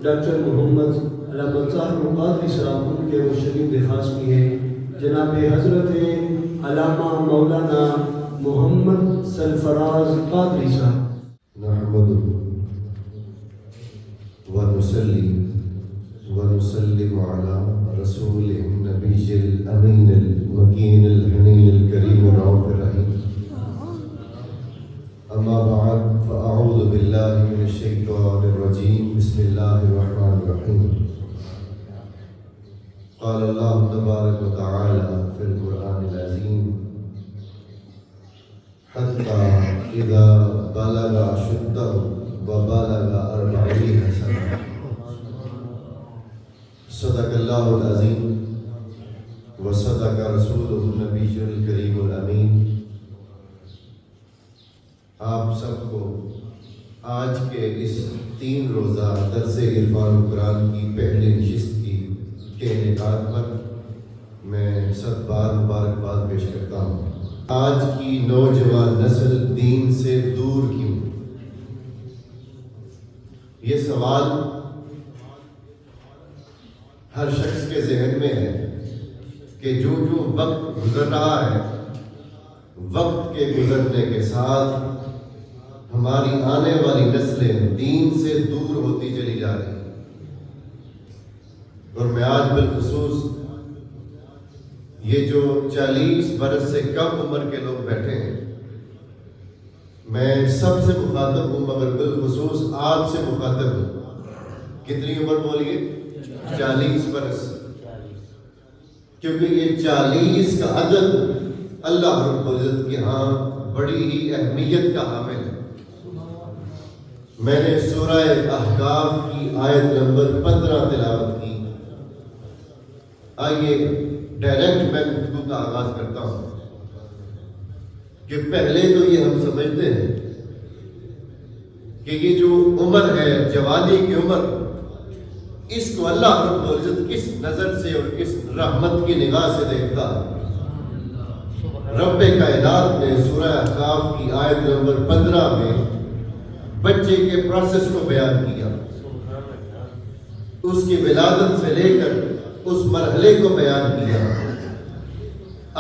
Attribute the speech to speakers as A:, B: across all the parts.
A: Doctor Muhammad Allama Tahir al-Qadri صاحب، ان کے وہ شریف خاص بھی ہیں جناب حضرت علامہ مولانا محمد سرفراز قادری صاحب۔
B: نحمده ونصلي ونسلم على رسوله النبي الأمين المكين الحنين الكريم الرؤوف الرحيم، أما بعد فأعوذ بالله من الشيطان الرجيم، بسم الله الرحمن الرحيم۔ قال الله تبارك وتعالى في القرآن العظيم: حتى إذا بلغ أشده وبلغ 40 سنة، صدق الله العظيم وصدق رسوله النبي الكريم الأمين۔ آپ سب کو آج کے اس 3 روزہ درس عرفان قرآن کی پہلی نشست کے انعقاد پر میں 100 بار مبارکباد پیش کرتا ہوں۔ آج کی نوجوان نسل دین سے دور کیوں؟ یہ سوال ہر شخص کے ذہن میں ہے کہ جو وقت گزر رہا ہے، وقت کے گزرنے کے ساتھ ہماری آنے والی نسلیں دین سے دور ہوتی چلی جا رہی ہیں، اور میں آج بالخصوص یہ جو 40 برس سے کم عمر کے لوگ بیٹھے ہیں، میں سب سے مخاطب ہوں، مگر بالخصوص آپ سے مخاطب ہوں۔ کتنی عمر بولیے؟ 40 برس، کیونکہ یہ 40 کا عدد اللہ رب العزت کے ہاں بڑی ہی اہمیت کا حامل ہے۔ میں نے سورہ احقاف کی آیت نمبر 15 تلاوت کی۔ آئیے ڈائریکٹ میں گفتگو کا آغاز کرتا ہوں کہ پہلے تو یہ ہم سمجھتے ہیں کہ یہ جو عمر ہے، جوانی کی عمر، اس کو اللہ رب العزت کس نظر سے اور کس رحمت کی نگاہ سے دیکھتا ہے۔ رب کائنات نے سورہ احقاف کی آیت نمبر 15 میں بچے کے پروسیس کو بیان کیا، اس کی ولادت سے لے کر اس مرحلے کو بیان کیا۔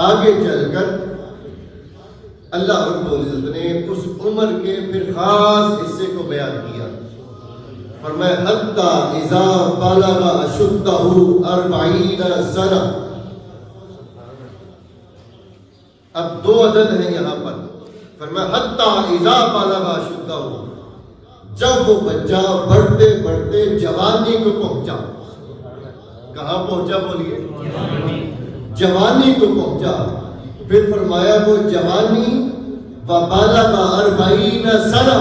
B: آگے چل کر اللہ رب العزت نے اس عمر کے پھر خاص حصے کو بیان کیا، فرمایا حتی اذا بلغ اشدہ 40 سنہ۔ اب 2 عدد ہیں یہاں پر، فرمایا حتی اذا بلغ اشدہ، جب وہ بچہ بڑھتے بڑھتے جوانی کو پہنچا۔ کہاں پہنچا بولیے؟ جوانی کو پہنچا۔ پھر فرمایا وہ جوانی وبلغ 40 سنہ،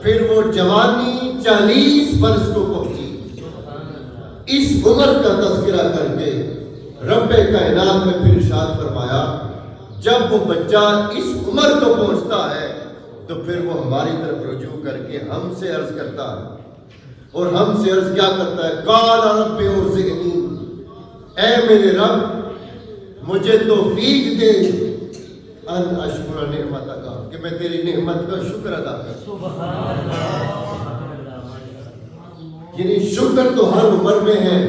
B: پھر وہ جوانی 40 برس کو پہنچی۔ اس عمر کا تذکرہ کر کے رب کائنات میں پھر ارشاد فرمایا جب وہ بچہ اس عمر کو پہنچتا ہے تو پھر وہ ہماری طرف رجوع کر کے ہم سے عرض کرتا ہے، اور ہم سے عرض کیا کرتا ہے؟ قال رب اوزعنی، اے میرے رب مجھے توفیق دے ان اشکر نعمتک، کہ میں تیری نعمت کا شکر ادا کروں۔ یعنی شکر تو ہر عمر میں ہے،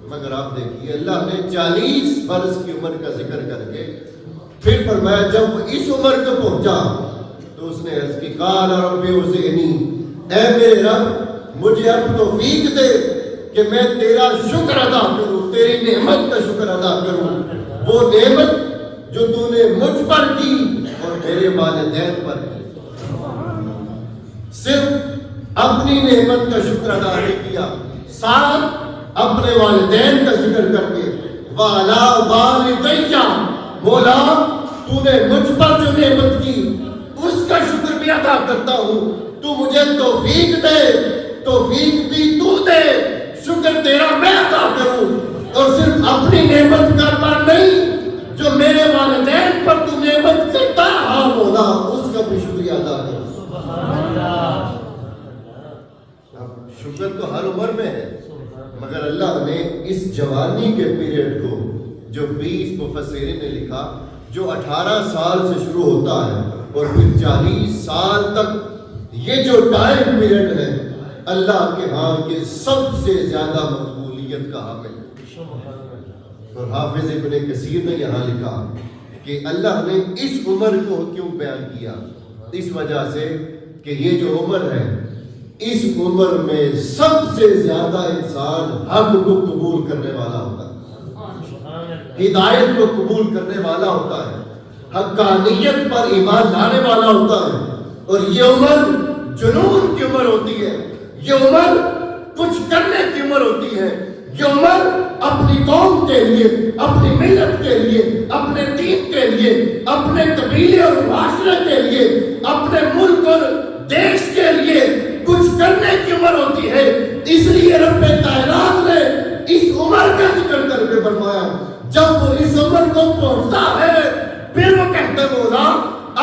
B: مگر آپ دیکھیے اللہ نے 40 برس کی عمر کا ذکر کر کے پھر فرمایا جب وہ اس عمر کو پہنچا تو اس نے عرض کی قال رب اوزعنی، اے میرے رب مجھے اب توفیق دے کہ میں تیرا شکر ادا کروں، تیری نعمت کا شکر ادا کروں، وہ نعمت جو تو نے مجھ پر کی اور میرے والدین پر کی۔ صرف اپنی نعمت کا شکر ادا نہیں کیا، ساتھ اپنے والدین کا ذکر کر کے وَعَلَىٰ وَالِدَيَّ، مولا تو نے مجھ پر جو نعمت کی اس کا شکر بھی ادا کرتا ہوں، تو مجھے توفیق دے، توفیق بھی تو دے، شکر تیرا میں ادا کروں، اور صرف اپنی نعمت کا پر نہیں، جو میرے والدین پر تو نعمت کرتا رہا مولا اس کا بھی شکریہ ادا کروں۔ شکر تو ہر عمر میں ہے، مگر اللہ نے اس جوانی کے پیریڈ کو جو 20 مفسرین نے لکھا جو 18 سال سے شروع ہوتا ہے اور پھر 40 سال تک، یہ جو ٹائم پیریڈ ہے اللہ کے ہاں یہ سب سے زیادہ مقبولیت کا حامل ہے۔ اور حافظ ابن کثیر نے یہاں لکھا کہ اللہ نے اس عمر کو کیوں بیان کیا؟ اس وجہ سے کہ یہ جو عمر ہے، اس عمر میں سب سے زیادہ انسان حق کو قبول کرنے والا ہوتا ہے، ہدایت کو قبول کرنے والا ہوتا ہے، حقانیت پر ایمان لانے والا ہوتا ہے۔ اور یہ عمر جنون کی عمر ہوتی ہے، یہ عمر کچھ کرنے کی عمر ہوتی ہے، یہ عمر اپنی قوم کے لیے، اپنی ملت کے لیے، اپنے دین کے لیے، اپنے قبیلے اور معاشرے کے لیے، اپنے ملک اور دیش کے لیے کچھ کرنے کی عمر ہوتی ہے۔ اس لیے رب کائنات نے اس عمر کا ذکر کر کے فرمایا، جب وہ اس عمر کو پہنچتا ہے پھر وہ کہتے مولا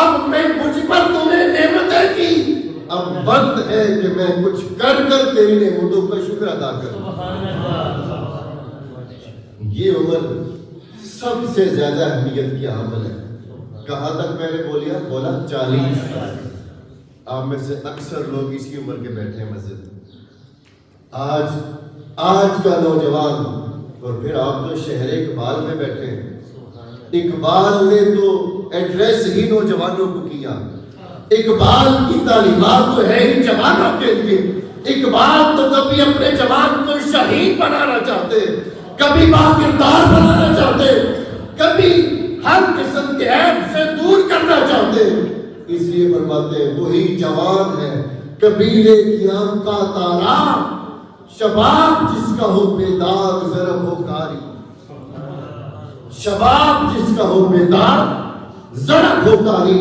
B: اب میں مجھ پر تمہیں نعمتیں کی، اب وقت ہے کہ میں کچھ کر کر تیری نعمتوں کا شکر ادا کروں۔ یہ عمر سب سے زیادہ اہمیت کی حامل ہے۔ کہاں تک میں نے بولا 40 سال۔ آپ میں سے اکثر لوگ اسی عمر کے بیٹھے ہیں مسجد میں۔ آج کا نوجوان، اور پھر آپ تو شہر اقبال میں بیٹھے ہیں، اقبال نے تو ایڈریس ہی نوجوانوں کو کیا۔ اقبال کی تعلیمات تو ہے ہی جوانوں کے لیے۔ اقبال تو کبھی اپنے جوان کو شہید بنانا چاہتے، کبھی باکردار بنانا چاہتے، کبھی ہر قسم کے عیب سے دور کرنا چاہتے۔ اس لیے فرماتے ہیں وہی جوان ہے قبیلے کی آنکھ کا تارا، شباب جس کا ہو بیدار ضرب ہو کاری، شباب جس کا ہو بیدار ضرب ہو کاری۔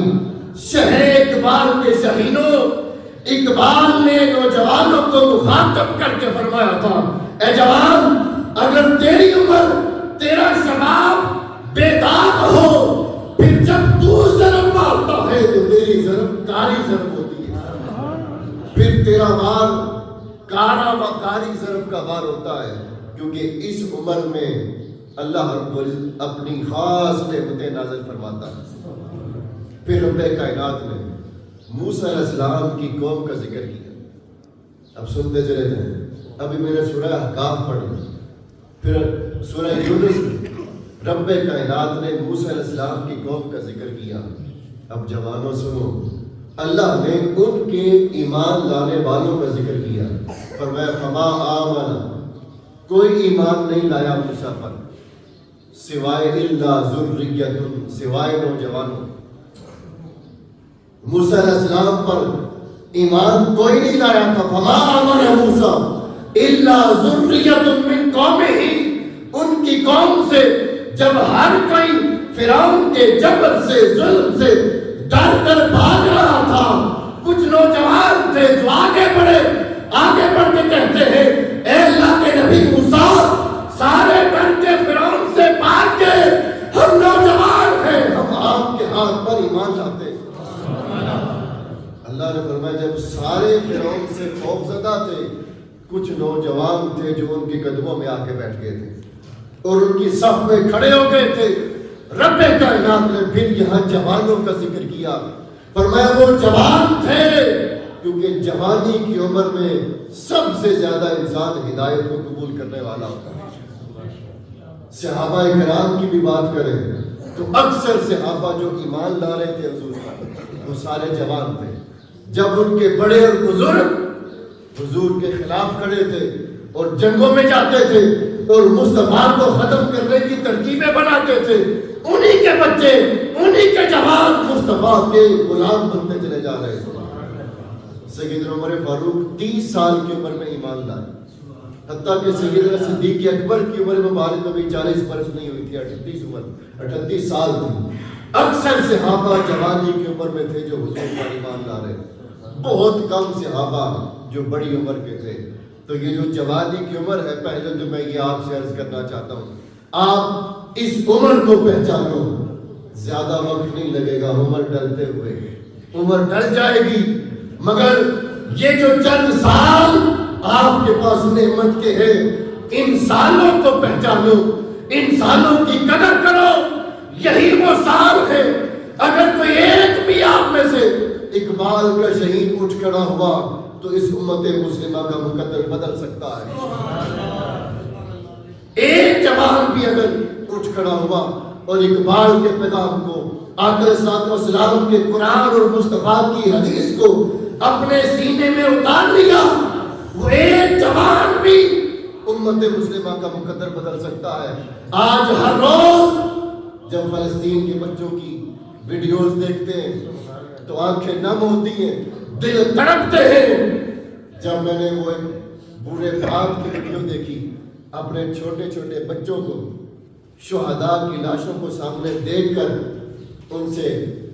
B: شہر اقبال کے شہینوں، اقبال نے نوجوانوں کو مخاطب کر کے فرمایا تھا، اے جوان اگر تیری عمر، تیرا شباب بیدار ہو، پھر جب تو ضرب مارتا ہے تو تیری ضرب کاری ضرب ہوتی ہے، پھر تیرا وار کارا و کاری ضرب کا وار ہوتا ہے، کیونکہ اس عمر میں اللہ رب العزت اپنی خاص نعمتیں نازل فرماتا ہے۔ پھر رب کائنات نے موسیٰ علیہ السلام کی قوم کا ذکر کیا۔ اب سنتے چلے جائیں، ابھی میں نے سورہ احقاف پڑھی، پھر سورہ یونس میں رب کائنات نے موسیٰ علیہ السلام کی قوم کا ذکر کیا۔ اب جوانوں سنو، اللہ نے ان کے ایمان لانے والوں کا ذکر کیا، فرمایا فما آمن، کوئی ایمان نہیں لایا موسیٰ پر سوائے الا ذریۃ، سوائے نوجوانوں۔ موسیٰ علیہ السلام پر ایمان کوئی نہیں لایا تھا، فما آمن موسیٰ الا ذریۃ من قومہ، ان کی قوم سے جب ہر کوئی فرعون کے جبر سے، ظلم سے ڈر کر بھاگ رہا تھا، کچھ نوجوان تھے جو آگے بڑھے، آگے بڑھ کے کہتے ہیں اے اللہ کے نبی موسیٰ، سارے ڈر کے فرعون سے بھاگ کے ہم نوجوان ہیں، ہم آپ کے ہاتھ پر ایمان لاتے ہیں۔ اللہ نے فرمایا جب سارے فرعون سے خوف زدہ تھے، کچھ نوجوان تھے جو ان کے قدموں میں آ کے بیٹھ گئے تھے اور ان کی صف میں کھڑے ہو گئے تھے۔ رب کائنات نے پھر یہاں جوانوں کا ذکر کیا، فرمایا وہ جوان تھے، کیونکہ جوانی کی عمر میں سب سے زیادہ انسان ہدایت کو قبول کرنے والا ہوتا ہے۔ صحابہ کرام کی بھی بات کریں تو اکثر صحابہ جو ایمان لا رہے تھے حضور پر، وہ سارے جوان تھے۔ جب ان کے بڑے اور بزرگ حضور کے خلاف کھڑے تھے اور جنگوں میں جاتے تھے اور مصطفیٰ کو ختم کرنے کی ترکیبیں بناتے تھے، انہی کے بچے، انہی کے جوان مصطفیٰ کے غلام بنتے چلے جا رہے تھے۔ سیدنا عمر فاروق 30 سال کی عمر میں ایمان لائے، حتیٰ کہ سیدنا صدیق اکبر کی عمر مبارک میں بھی 40 برس نہیں ہوئی تھی، 38 سال تھی۔ اکثر صحابہ جوانی کی عمر میں تھے جو حضور پر ایمان لا رہے، بہت کم صحابہ جو بڑی عمر کے تھے۔ تو یہ جو جوانی کی عمر ہے، پہلے تو میں یہ آپ سے عرض کرنا چاہتا ہوں، آپ اس عمر کو پہچانو، زیادہ وقت نہیں لگے گا عمر ڈلتے ہوئے، عمر ڈل جائے گی، مگر یہ جو چند سال آپ کے پاس نعمت کے ہیں، ان سالوں کو پہچانو، ان سالوں کی قدر کرو، یہی وہ سال ہے۔ اگر کوئی ایک بھی آپ میں سے اقبال کا شہید اٹھ کھڑا ہوا تو اس امت مسلمہ کا مقدر بدل سکتا ہے۔ ایک جوان بھی اگر اٹھ کھڑا ہوا اور اقبال کے پیغام کو، آقا صلی اللہ علیہ وسلم کے قرآن اور مصطفیٰ کی حدیث کو اپنے سینے میں اتار لیا، وہ ایک جوان بھی امت مسلمہ کا مقدر بدل سکتا ہے۔ آج ہر روز جب فلسطین کے بچوں کی ویڈیوز دیکھتے ہیں تو آنکھیں نم ہوتی ہیں، دل تڑپتے ہیں۔ جب میں نے وہ ایک بوڑھے باپ کی ویڈیو دیکھی، اپنے چھوٹے چھوٹے بچوں کو، شہداء کی لاشوں کو سامنے دیکھ کر، ان سے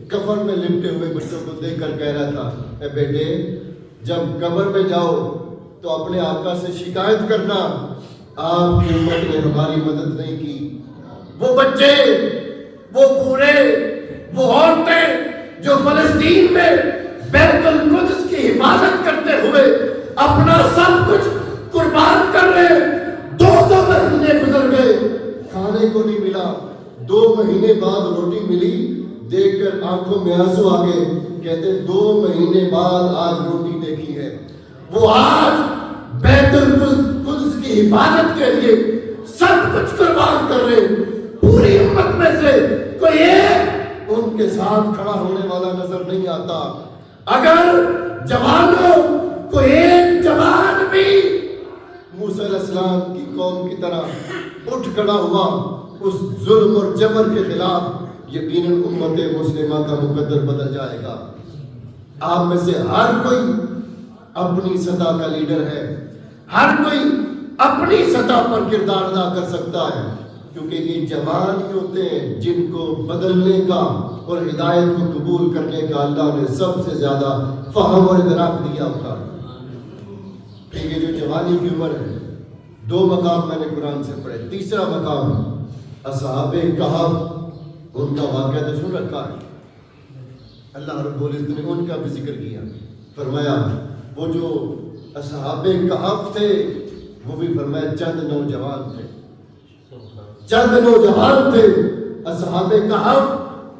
B: کفن میں لپٹے ہوئے بچوں کو دیکھ کر کہہ رہا تھا، اے بیٹے جب قبر میں جاؤ تو اپنے آقا سے شکایت کرنا، آپ کی امت نے ہماری مدد نہیں کی۔ وہ بچے، وہ بوڑھے، وہ عورتیں جو فلسطین میں بیت القدس کی حفاظت کرتے ہوئے اپنا سب کچھ قربان کر رہے، دو مہینے گزر گئے، کھانے کو نہیں ملا، 2 مہینے بعد روٹی ملی، دیکھ کر آنکھوں میں آنسو آ گئے، کہتے 2 مہینے بعد آج روٹی دیکھی ہے۔ وہ آج بیت القدس کی حفاظت کے لیے سب کچھ قربان کر رہے، پوری امت میں سے کوئی ایک ان کے ساتھ کھڑا ہونے والا نظر نہیں آتا۔ اگر جوانوں کو ایک جوان بھی موسیٰ علیہ السلام کی قوم کی طرح اٹھ کھڑا ہوا اس ظلم اور جبر کے خلاف، یقیناً امت مسلمہ کا مقدر بدل جائے گا۔ آپ میں سے ہر کوئی اپنی سطح کا لیڈر ہے، ہر کوئی اپنی سطح پر کردار ادا کر سکتا ہے، کیونکہ یہ جوان ہی ہوتے ہیں جن کو بدلنے کا اور ہدایت کو قبول کرنے کا اللہ نے سب سے زیادہ فہم اور ادراک دیا ہوتا ہے۔ کہ یہ جو جوانی کی عمر ہے، 2 مقام میں نے قرآن سے پڑھے۔ تیسرا مقام اصحاب کہف، ان کا واقعہ تو سن رکھا ہے، اللہ رب العزت نے ان کا بھی ذکر کیا، فرمایا وہ جو اصحاب کہف تھے وہ بھی فرمایا چند نوجوان تھے، چند نوجوان تھے اصحاب کہف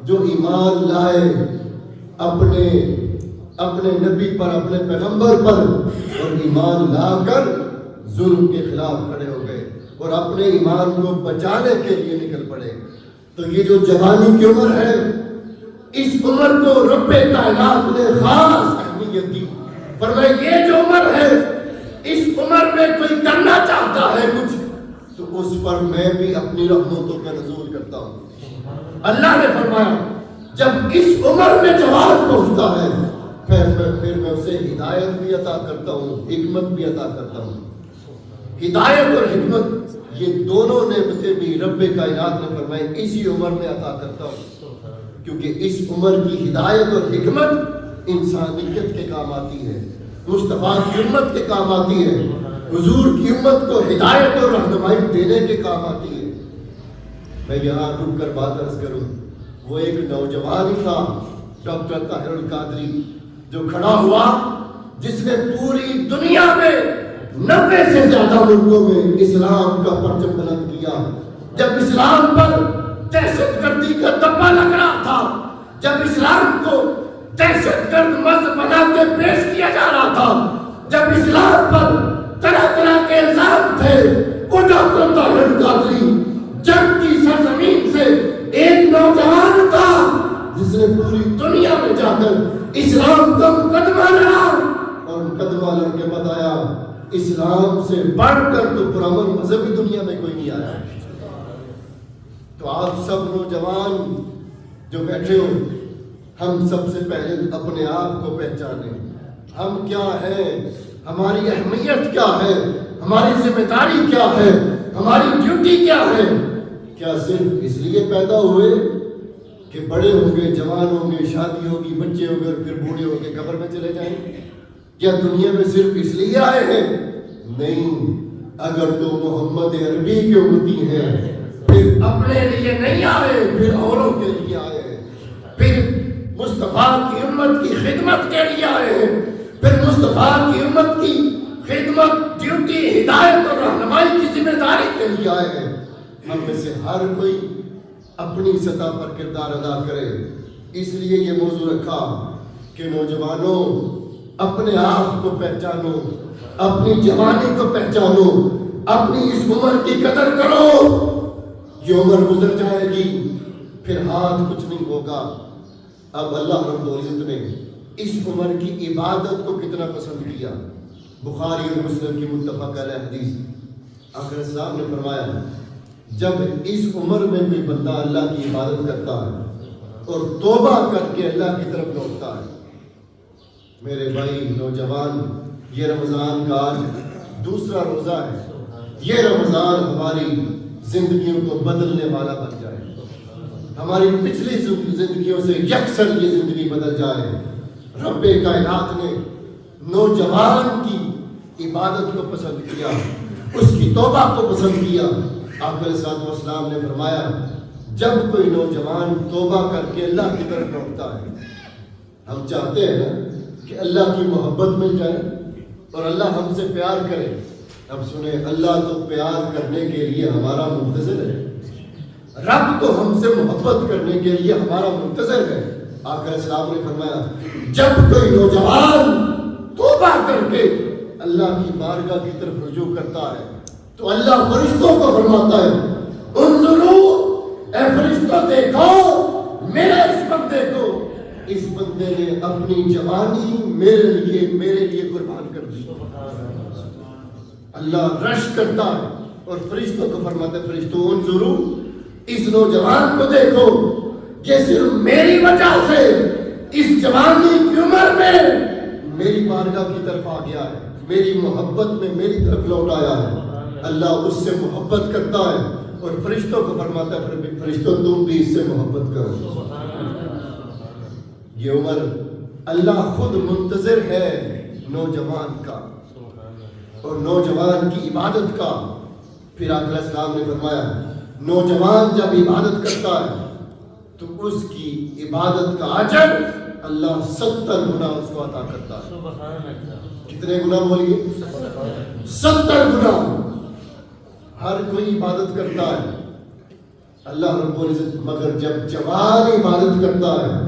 B: جو ایمان لائے اپنے نبی پر، اپنے پیغمبر پر، اور ایمان لا کر ظلم کے خلاف کھڑے ہو گئے اور اپنے ایمان کو بچانے کے لیے نکل پڑے۔ تو یہ جو جوانی کی عمر ہے، اس عمر کو رب کائنات نے خاص اہمیت دی، فرمایا یہ جو عمر ہے، اس عمر میں کوئی کرنا چاہتا ہے کچھ تو اس پر میں بھی اپنی رحمتوں کا نزول کرتا ہوں۔ اللہ نے فرمایا جب اس عمر میں جوان پہنچتا ہے پھر میں اسے ہدایت بھی عطا کرتا ہوں، حکمت بھی عطا کرتا ہوں۔ ہدایت اور حکمت یہ دونوں نعمتیں بھی رب کائنات نے فرمائی اسی عمر میں عطا کرتا ہوں، کیونکہ اس عمر کی ہدایت اور حکمت انسانیت کے کام آتی ہے، مصطفیٰ کی امت کے کام آتی ہے، حضور کی امت کو ہدایت اور رہنمائی دینے کے کام آتی ہے۔ میں یہاں رک کر بات عرض کروں، وہ ایک نوجوان ہی تھا ڈاکٹر طاہر القادری، جو کھڑا ہوا، جس نے پوری دنیا میں 90 سے زیادہ ملکوں میں اسلام کا پرچم بلند کیا۔ جب اسلام پر دہشت گردی کا دبا لگ رہا تھا، جب اسلام کو دہشت گرد مذہب بنا کے پیش کیا جا رہا تھا، جب اسلام پر طرح طرح کے الزام تھے، وہ ڈاکٹر طاہر القادری جنگ کی سرزمین سے ایک نوجوان تھا جس نے پوری دنیا میں جا کر اسلام کا مقدمہ لڑا اور مقدمہ لڑ کے بتایا اسلام سے بڑھ کر تو پرامن مذہبی دنیا میں کوئی نہیں آیا۔ تو آپ سب نوجوان جو بیٹھے ہو، ہم سب سے پہلے اپنے آپ کو پہچانیں، ہم کیا ہیں، ہماری اہمیت کیا ہے، ہماری ذمہ داری کیا ہے، ہماری ڈیوٹی کیا ہے۔ کیا صرف اس لیے پیدا ہوئے کہ بڑے ہوں گے، جوان ہوں گے، شادی ہوگی، بچے ہوں گے اور پھر بوڑھے ہو کے قبر میں چلے جائیں گے؟ کیا دنیا میں صرف اس لیے آئے ہیں؟ نہیں، اگر تو محمد عربی کے امتی ہیں پھر اپنے لیے نہیں آئے، پھر اوروں کے لیے آئے ہیں، پھر مصطفیٰ کی امت کی خدمت کے لیے آئے ہیں، پھر مصطفیٰ کی امت کی خدمت، ڈیوٹی، ہدایت اور رہنمائی کی ذمہ داری کے لیے آئے ہیں۔ ہم میں سے ہر کوئی اپنی سطح پر کردار ادا کرے، اس لیے یہ موضوع رکھا کہ نوجوانوں اپنے آپ کو پہچانو، اپنی جوانی کو پہچانو، اپنی اس عمر کی قدر کرو. یہ عمر گزر جائے گی، پھر ہاتھ کچھ نہیں ہوگا. اب اللہ رب العزت نے اس عمر کی عبادت کو کتنا پسند کیا. بخاری اور مسلم کی متفق علیہ حدیث، آقا السلام نے فرمایا جب اس عمر میں کوئی بندہ اللہ کی عبادت کرتا ہے اور توبہ کر کے اللہ کی طرف لوٹتا ہے. میرے بھائی نوجوان، یہ رمضان کا آج دوسرا روزہ ہے. یہ رمضان ہماری زندگیوں کو بدلنے والا بن جائے، ہماری پچھلی زندگیوں سے یکسر یہ زندگی بدل جائے. رب کائنات نے نوجوان کی عبادت کو پسند کیا، اس کی توبہ کو پسند کیا. آقا علیہ السلام نے فرمایا جب کوئی نوجوان توبہ کر کے اللہ کی طرف لوٹتا ہے، ہم چاہتے ہیں نا کہ اللہ کی محبت مل جائے اور اللہ ہم سے پیار کرے. اب سنیں، اللہ تو پیار کرنے کے لیے ہمارا منتظر ہے، رب تو ہم سے محبت کرنے کے لیے ہمارا منتظر ہے. آقا علیہ السلام نے فرمایا جب کوئی نوجوان توبہ کر کے اللہ کی بارگاہ کی طرف رجوع کرتا ہے تو اللہ فرشتوں کو فرماتا ہے انظروا، اے فرشتوں دیکھو میرے اس بندے کو، اس بندے نے اپنی جوانی میرے لیے قربان کر دی. اللہ رش کرتا ہے اور فرشتوں کو فرماتا ہے فرشتوں انظروا، اس نوجوان کو دیکھو کہ صرف میری وجہ سے اس جوانی کی عمر میں میری بارگاہ کی طرف آ گیا ہے، میری محبت میں میری طرف لوٹ آیا ہے. اللہ اس سے محبت کرتا ہے اور فرشتوں کو فرماتا ہے فرشتوں تم بھی اس سے محبت کرو. یہ عمر اللہ خود منتظر ہے نوجوان کا اور نوجوان کی عبادت کا. پھر آقا علیہ السلام نے فرمایا نوجوان جب عبادت کرتا ہے تو اس کی عبادت کا اجر اللہ 70 گنا اس کو عطا کرتا ہے. کتنے گنا بولیے؟ 70 گنا. ہر کوئی عبادت کرتا ہے اللہ رب العزت، مگر جب جوان عبادت کرتا ہے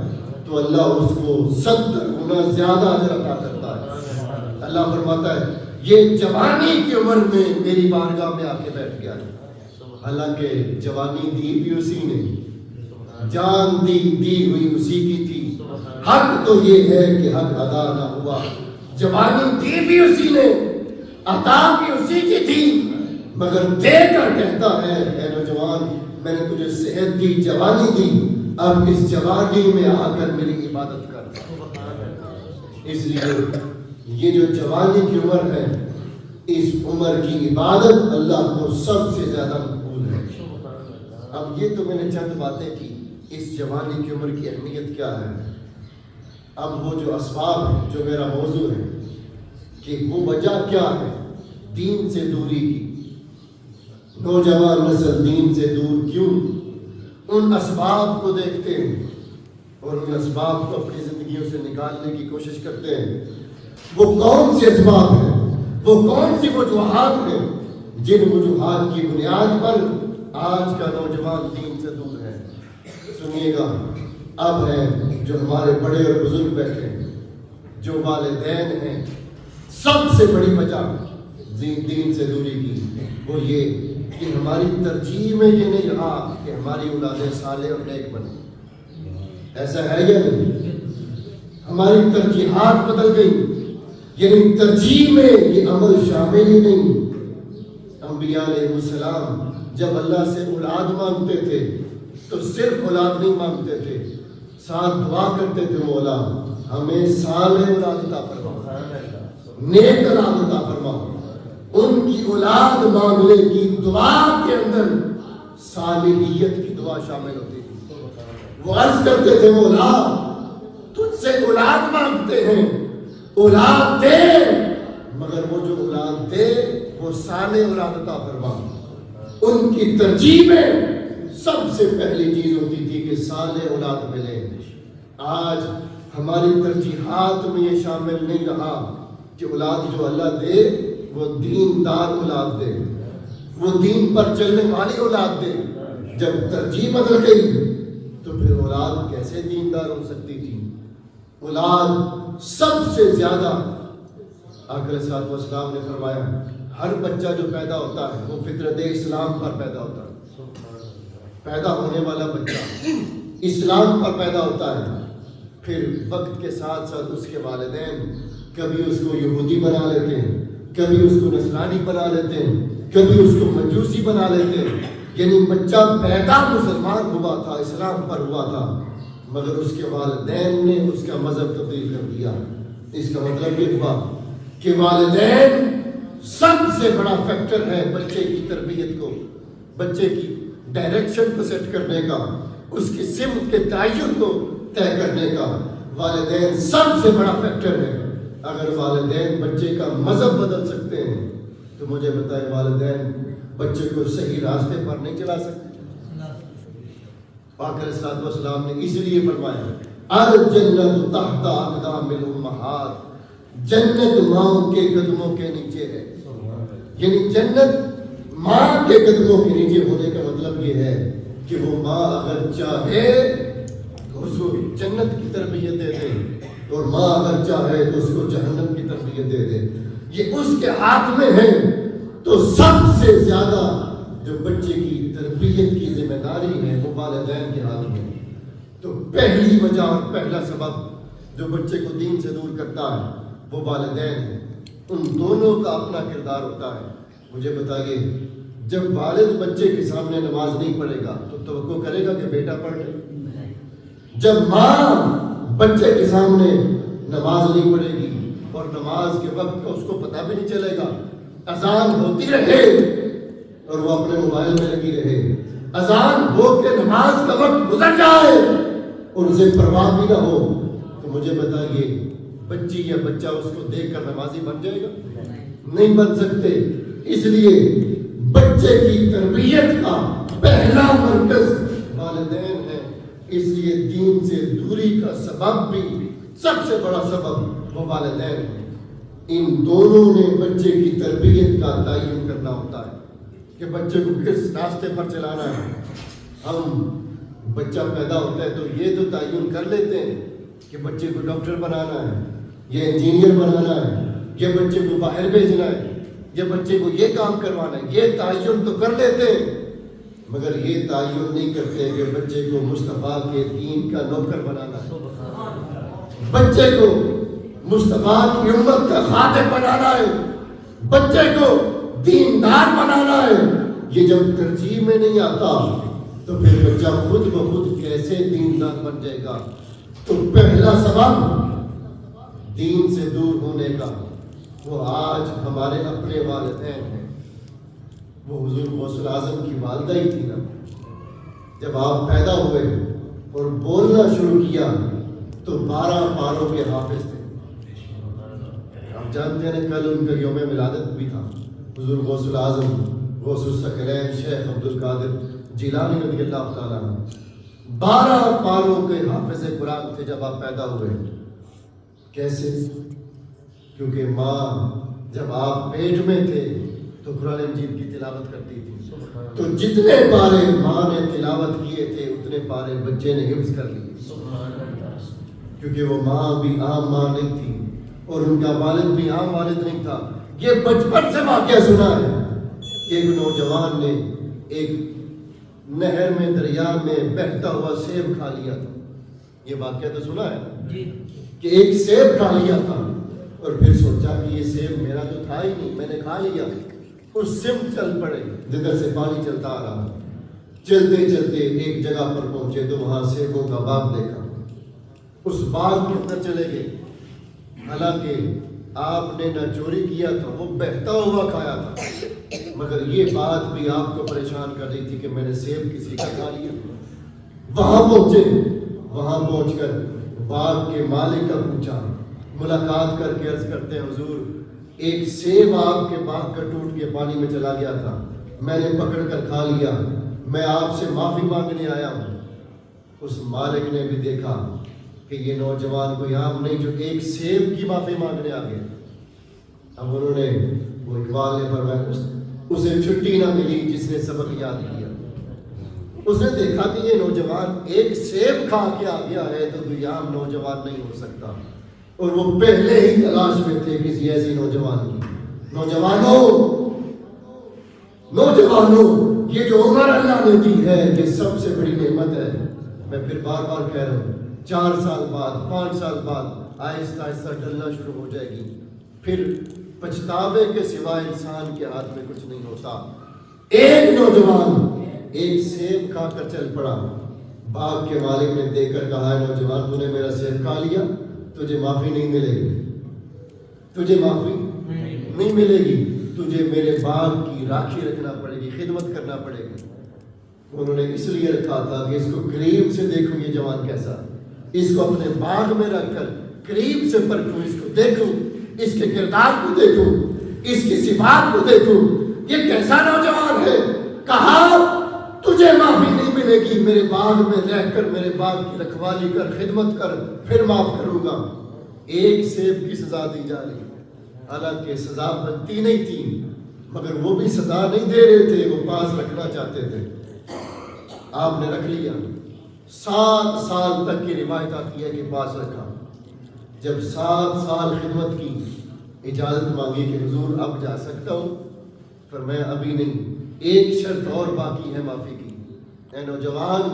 B: تو اللہ اس کو 70 گنا زیادہ اجر عطا کرتا ہے. اللہ فرماتا ہے یہ جوانی کی عمر میں میری بارگاہ میں آ کے بیٹھ گیا ہے. حالانکہ جوانی دی بھی اسی نے، جان دی ہوئی اسی کی تھی. حق تو یہ ہے کہ حق ادا نہ ہوا. جوانی دی بھی اسی نے، عطا بھی اسی کی تھی، مگر دے کر کہتا ہے اے نوجوان میں نے تجھے صحت دی، جوانی دی، اب اس جوانی میں آ کر میری عبادت کر. اس لیے یہ جو جوانی کی عمر ہے، اس عمر کی عبادت اللہ کو سب سے زیادہ مقبول ہے. اب یہ تو میں نے چند باتیں کی، اس جوانی کی عمر کی اہمیت کیا ہے. اب وہ جو اسباب ہے جو میرا موضوع ہے کہ وہ وجہ کیا ہے دین سے دوری کی، نوجوان نسل دین سے دور کیوں. ان اسباب کو دیکھتے ہیں اور ان اسباب کو اپنی زندگیوں سے نکالنے کی کوشش کرتے ہیں. وہ کون سے اسباب ہیں، وہ کون سی وجوہات ہیں جن وجوہات کی بنیاد پر آج کا نوجوان دین سے دور ہے. سنیے گا، اب ہے جو ہمارے بڑے اور بزرگ بیٹھے ہیں، جو والدین ہیں، سب سے بڑی وجہ دین سے دوری کی وہ یہ کہ ہماری ترجیح میں یہ نہیں رہا کہ ہماری اولادیں صالح اور نیک بنیں. ایسا ہے یا نہیں؟ ہماری ترجیحات بدل گئی، یعنی ترجیح میں یہ عمل شامل ہی نہیں. انبیاء علیہ السلام جب اللہ سے اولاد مانگتے تھے تو صرف اولاد نہیں مانگتے تھے، ساتھ دعا کرتے تھے مولا ہمیں صالح اولاد عطا فرما، نیک اولاد عطا فرما. ان کی اولاد مانگنے کی دعا کے اندر صالحیت کی دعا شامل ہوتی تھی. وہ عرض کرتے تھے مولا تجھ سے اولاد مانگتے ہیں، اولاد دے، مگر وہ جو اولاد دے وہ صالح اولاد عطا فرما. ان کی ترجیح میں سب سے پہلی چیز ہوتی تھی کہ صالح اولاد ملے. آج ہماری ترجیحات میں یہ شامل نہیں رہا کہ اولاد جو اللہ دے وہ دیندار اولاد دے، وہ دین پر چلنے والی اولاد دے. جب ترجیح بدل گئی تو پھر اولاد کیسے دیندار ہو سکتی تھی؟ اولاد سب سے زیادہ آقا علیہ الصلوۃ والسلام نے فرمایا ہر بچہ جو پیدا ہوتا ہے وہ فطرت اسلام پر پیدا ہوتا ہے. پیدا ہونے والا بچہ اسلام پر پیدا ہوتا ہے. پھر وقت کے ساتھ ساتھ اس کے والدین کبھی اس کو یہودی بنا لیتے ہیں, کبھی اس کو نصرانی بنا لیتے ہیں, کبھی اس کو مجوسی بنا لیتے ہیں. یعنی بچہ پیدا مسلمان ہوا تھا, اسلام پر ہوا تھا, مگر اس کے والدین نے اس کا مذہب تبدیل کر دیا. اس کا مطلب یہ ہوا کہ والدین سب سے بڑا فیکٹر ہے بچے کی تربیت کو, بچے کی ڈائریکشن کو سیٹ کرنے کا, اس کی سمت کے تعین کو طے کرنے کا. والدین سب سے بڑا فیکٹر ہے. اگر والدین بچے کا مذہب بدل سکتے ہیں تو مجھے بتائیں والدین بچے کو صحیح راستے پر نہیں چلا سکتے. آقا علیہ الصلوۃ والسلام نے اس لیے فرمایا الجنت تحت اقدام الامہات, جنت ماں کے قدموں کے نیچے ہے. یعنی جنت ماں کے قدموں کے نیچے ہونے کا مطلب یہ ہے کہ وہ ماں اگر چاہے تو اس کو جنت کی تربیت دے دے, اور ماں اگر چاہے تو اس کو جہنم کی تربیت دے دے. یہ اس کے ہاتھ میں ہے. تو سب سے زیادہ جو بچے کی تربیت کی ذمہ داری ہے وہ والدین کے ہاتھ میں. تو پہلی وجہ اور پہلا سبب جو بچے کو دین سے دور کرتا ہے وہ والدین ہیں. ان دونوں کا اپنا کردار ہوتا ہے. مجھے بتائیے جب والد بچے کے سامنے نماز نہیں پڑھے گا تو توقع کرے گا کہ بیٹا پڑھ لے. جب ماں بچے کے سامنے نماز نہیں پڑھے گی اور نماز کے وقت کا اس کو پتہ بھی نہیں چلے گا, اذان ہوتی رہے اور وہ اپنے موبائل میں لگی رہے, اذان ہو کے نماز کا وقت گزر جائے اور اسے پرواہ بھی نہ ہو, تو مجھے بتائیے بچی یا بچہ اس کو دیکھ کر نمازی بن جائے گا؟ نہیں بن سکتے. اس لیے بچے کی تربیت کا پہلا مرکز والدین ہے. اس لیے دین سے دوری کا سبب بھی سب سے بڑا سبب وہ والدین ہے. ان دونوں نے بچے کی تربیت کا تعین کرنا ہوتا ہے کہ بچے کو کس راستے پر چلانا ہے. ہم بچہ پیدا ہوتا ہے تو یہ تو تعین کر لیتے ہیں کہ بچے کو ڈاکٹر بنانا ہے, یہ انجینئر بنانا ہے, یہ بچے کو باہر بھیجنا ہے, یہ بچے کو یہ کام کروانا ہے. یہ تعین تو کر لیتے ہیں مگر یہ تعین نہیں کرتے کہ بچے کو مصطفیٰ کے دین کا نوکر بنانا ہے, بچے کو مصطفیٰ کی امت کا خادم بنانا ہے, بچے کو دیندار بنانا ہے. یہ جب ترجیح میں نہیں آتا تو پھر بچہ خود بخود کیسے دیندار بن جائے گا. تو پہلا سبب دین سے دور ہونے کا وہ آج ہمارے اپنے والدین ہیں. وہ حضور غوث الاعظم کی والدہ ہی تھی نا. جب آپ پیدا ہوئے اور بولنا شروع کیا تو 12 پاروں کے حافظ تھے. آپ جانتے ہیں کل ان کا یوم ولادت بھی تھا. حضور غوث الاعظم غوث الثقلین شیخ عبد القادر جیلانی رضی اللہ تعالیٰ عنہ 12 پاروں کے حافظ قرآن تھے جب آپ پیدا ہوئے. کیسے؟ کیونکہ ماں جب آپ پیٹ میں تھے تو قرآن مجید کی تلاوت کرتی تھی. تو جتنے پارے ماں نے تلاوت کیے تھے اتنے پارے بچے نے حفظ کر لیے. کیونکہ وہ ماں بھی عام ماں نہیں تھی اور ان کا والد بھی عام والد نہیں تھا. یہ بچپن سے واقعہ سنا ہے کہ ایک نوجوان نے ایک نہر میں دریا میں بہتا ہوا سیب کھا لیا تھا. یہ واقعہ تو سنا ہے کہ ایک سیب کھا لیا تھا اور پھر سوچا کہ یہ سیب میرا تو تھا ہی نہیں, میں نے کھا لیا. اس سمت چل پڑے جدھر سے پانی چلتا آ رہا. چلتے چلتے ایک جگہ پر پہنچے تو وہاں سیبوں کا باغ دیکھا. اس باغ کے اندر چلے گئے. حالانکہ آپ نے نہ چوری کیا تھا, وہ بہتا ہوا کھایا تھا, مگر یہ بات بھی آپ کو پریشان کر رہی تھی کہ میں نے سیب کسی کا کھا لیا. وہاں پہنچے, وہاں پہنچ کر باغ کے مالک کا پوچھا, ملاقات کر کے عرض کرتے ہیں حضور ایک سیب آپ کے باغ کا ٹوٹ کے پانی میں چلا گیا تھا, میں نے پکڑ کر کھا لیا, میں آپ سے معافی مانگنے آیا ہوں. اس مالک نے بھی دیکھا کہ یہ نوجوان کوئی عام نہیں جو ایک سیب کی معافی مانگنے آ گیا. اب انہوں نے وہ اقبال نے فرمایا اسے چھٹی نہ ملی جس نے سبق یاد کیا. اس نے دیکھا کہ یہ نوجوان ایک سیب کھا کے آ گیا ہے تو کوئی عام نوجوان نہیں ہو سکتا. اور وہ پہلے ہی تلاش میں تھے کسی ایسی نوجوان کی. نوجوانوں یہ جو عمر اللہ نے دی ہے یہ سب سے بڑی نعمت ہے. میں پھر بار بار کہہ رہا ہوں 4 سال بعد 5 سال بعد آہستہ آہستہ ڈلنا شروع ہو جائے گی. پھر پچھتاوے کے سوا انسان کے ہاتھ میں کچھ نہیں ہوتا. ایک نوجوان ایک سیب کھا کر چل پڑا. باغ کے مالک نے دیکھ کر کہا ہے نوجوان تو نے میرا سیب کھا لیا, تجھے معافی نہیں ملے گی, تجھے معافی نہیں ملے گی, تجھے میرے باغ کی راکھی رکھنا پڑے گی, خدمت کرنا پڑے گی. انہوں نے اس لیے رکھا تھا کہ اس کو قریب سے دیکھوں یہ جوان کیسا, اس کو اپنے باغ میں رکھ کر قریب سے پرکھوں, اس کو دیکھوں, اس کے کردار کو دیکھوں, اس کی صفات کو دیکھوں, یہ کیسا نوجوان ہے. کہا تجھے معافی نہیں ملے گی, میرے باغ میں رہ کر میرے باغ کی رکھوالی کر, خدمت کر, پھر معاف کروں گا. ایک سیب کی سزا دی جا رہی, حالانکہ سزا بنتی نہیں تھی, مگر وہ بھی سزا نہیں دے رہے تھے, وہ پاس رکھنا چاہتے تھے. آپ نے رکھ لیا. 7 سال تک کی روایت آتی ہے کہ پاس رکھا. جب 7 سال خدمت کی, اجازت مانگی کہ حضور اب جا سکتا ہوں, فرمایا ابھی نہیں, ایک شرط اور باقی ہے معافی کی. اے نوجوان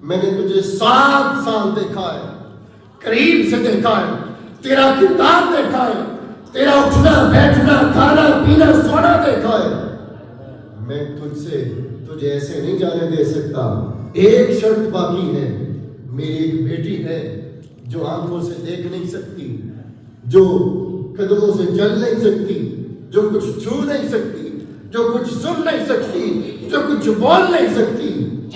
B: میں نے تجھے 7 سال دیکھا ہے, قریب سے دیکھا ہے, تیرا کردار دیکھا ہے, تیرا اٹھنا بیٹھنا کھانا پینا سونا دیکھا ہے. میں تجھے ایسے نہیں جانے دے سکتا. ایک شرط باقی ہے. میری ایک بیٹی ہے جو آنکھوں سے دیکھ نہیں سکتی, جو قدموں سے چل نہیں سکتی, جو کچھ چھو نہیں سکتی, جو کچھ سن نہیں سکتی, جو کچھ بول نہیں سکتی.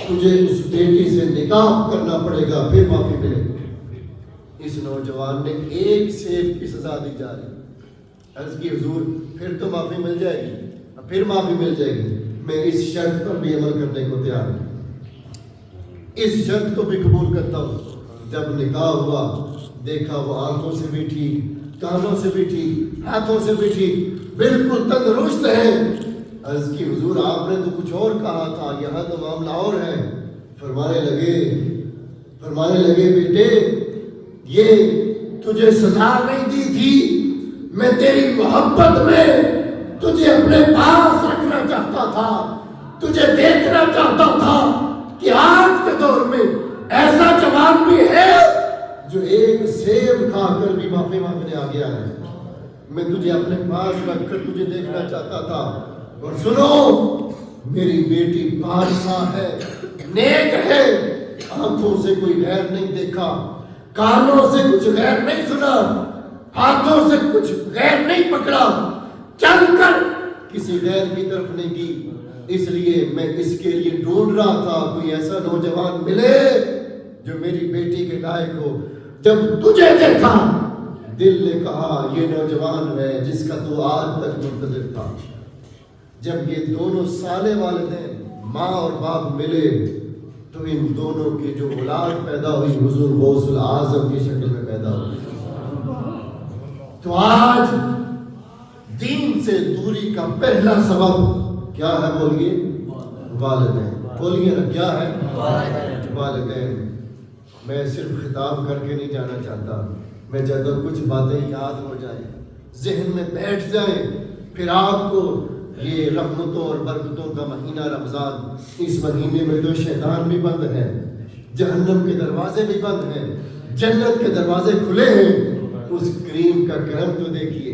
B: تجھے اس بیٹی سے نکاح کرنا پڑے گا, پھر معافی ملے گی. اس نوجوان نے ایک سیب کی سزا دی جا رہی. عرض کی حضور پھر تو معافی مل جائے گی, پھر معافی مل جائے گی. میں اس شرط پر بھی عمل کرنے کو تیار ہوں, اس شرط کو بھی قبول کرتا ہوں. جب نکاح ہوا دیکھا وہ آنکھوں سے بھی ٹھیک, کانوں سے بھی ٹھیک, ہاتھوں سے بھی ٹھیک, بالکل تندرست ہے. عرض کی حضور آپ نے تو کچھ اور کہا تھا, یہاں تو معاملہ اور ہے. فرمانے لگے بیٹے یہ تجھے سزا نہیں دی تھی, میں تیری محبت میں تجھے اپنے پاس رکھنا چاہتا تھا, تجھے دیکھنا چاہتا تھا کہ آج کے دور میں ایسا جوان بھی ہے جو ایک سیب کھا کر بھی معافی مانگنے آ گیا ہے. میں تجھے اپنے پاس رکھ کر تجھے دیکھنا چاہتا تھا. اور سنو میری بیٹی پارسا ہے, نیک ہے, آنکھوں سے کوئی غیر نہیں دیکھا, کانوں سے کچھ غیر نہیں سنا, ہاتھوں سے کچھ غیر نہیں پکڑا, چل کر کسی غیر کی طرف نہیں کی. اس لیے میں اس کے لیے ڈھونڈ رہا تھا کوئی ایسا نوجوان ملے جو میری بیٹی کے لائق ہو. جب تجھے دیکھا دل نے کہا یہ نوجوان ہے جس کا تو آج تک منتظر تھا. جب یہ دونوں سالے والدین ماں اور باپ ملے تو ان دونوں کی جو اولاد پیدا ہوئی حضور غوث العظم کی شکل میں پیدا ہوئی. تو آج دین سے دوری کا پہلا سبب کیا ہے بولیے؟ والدین. بولیے نا کیا ہے؟ والدین. میں صرف خطاب کر کے نہیں جانا چاہتا, میں جب کچھ باتیں یاد ہو جائیں, ذہن میں بیٹھ جائیں, پھر آپ کو یہ رحمتوں اور برکتوں کا مہینہ رمضان, اس مہینے میں تو شیطان بھی بند ہے, جہنم کے دروازے بھی بند ہیں, جنت کے دروازے کھلے ہیں. اس کریم کا کرم تو دیکھیے,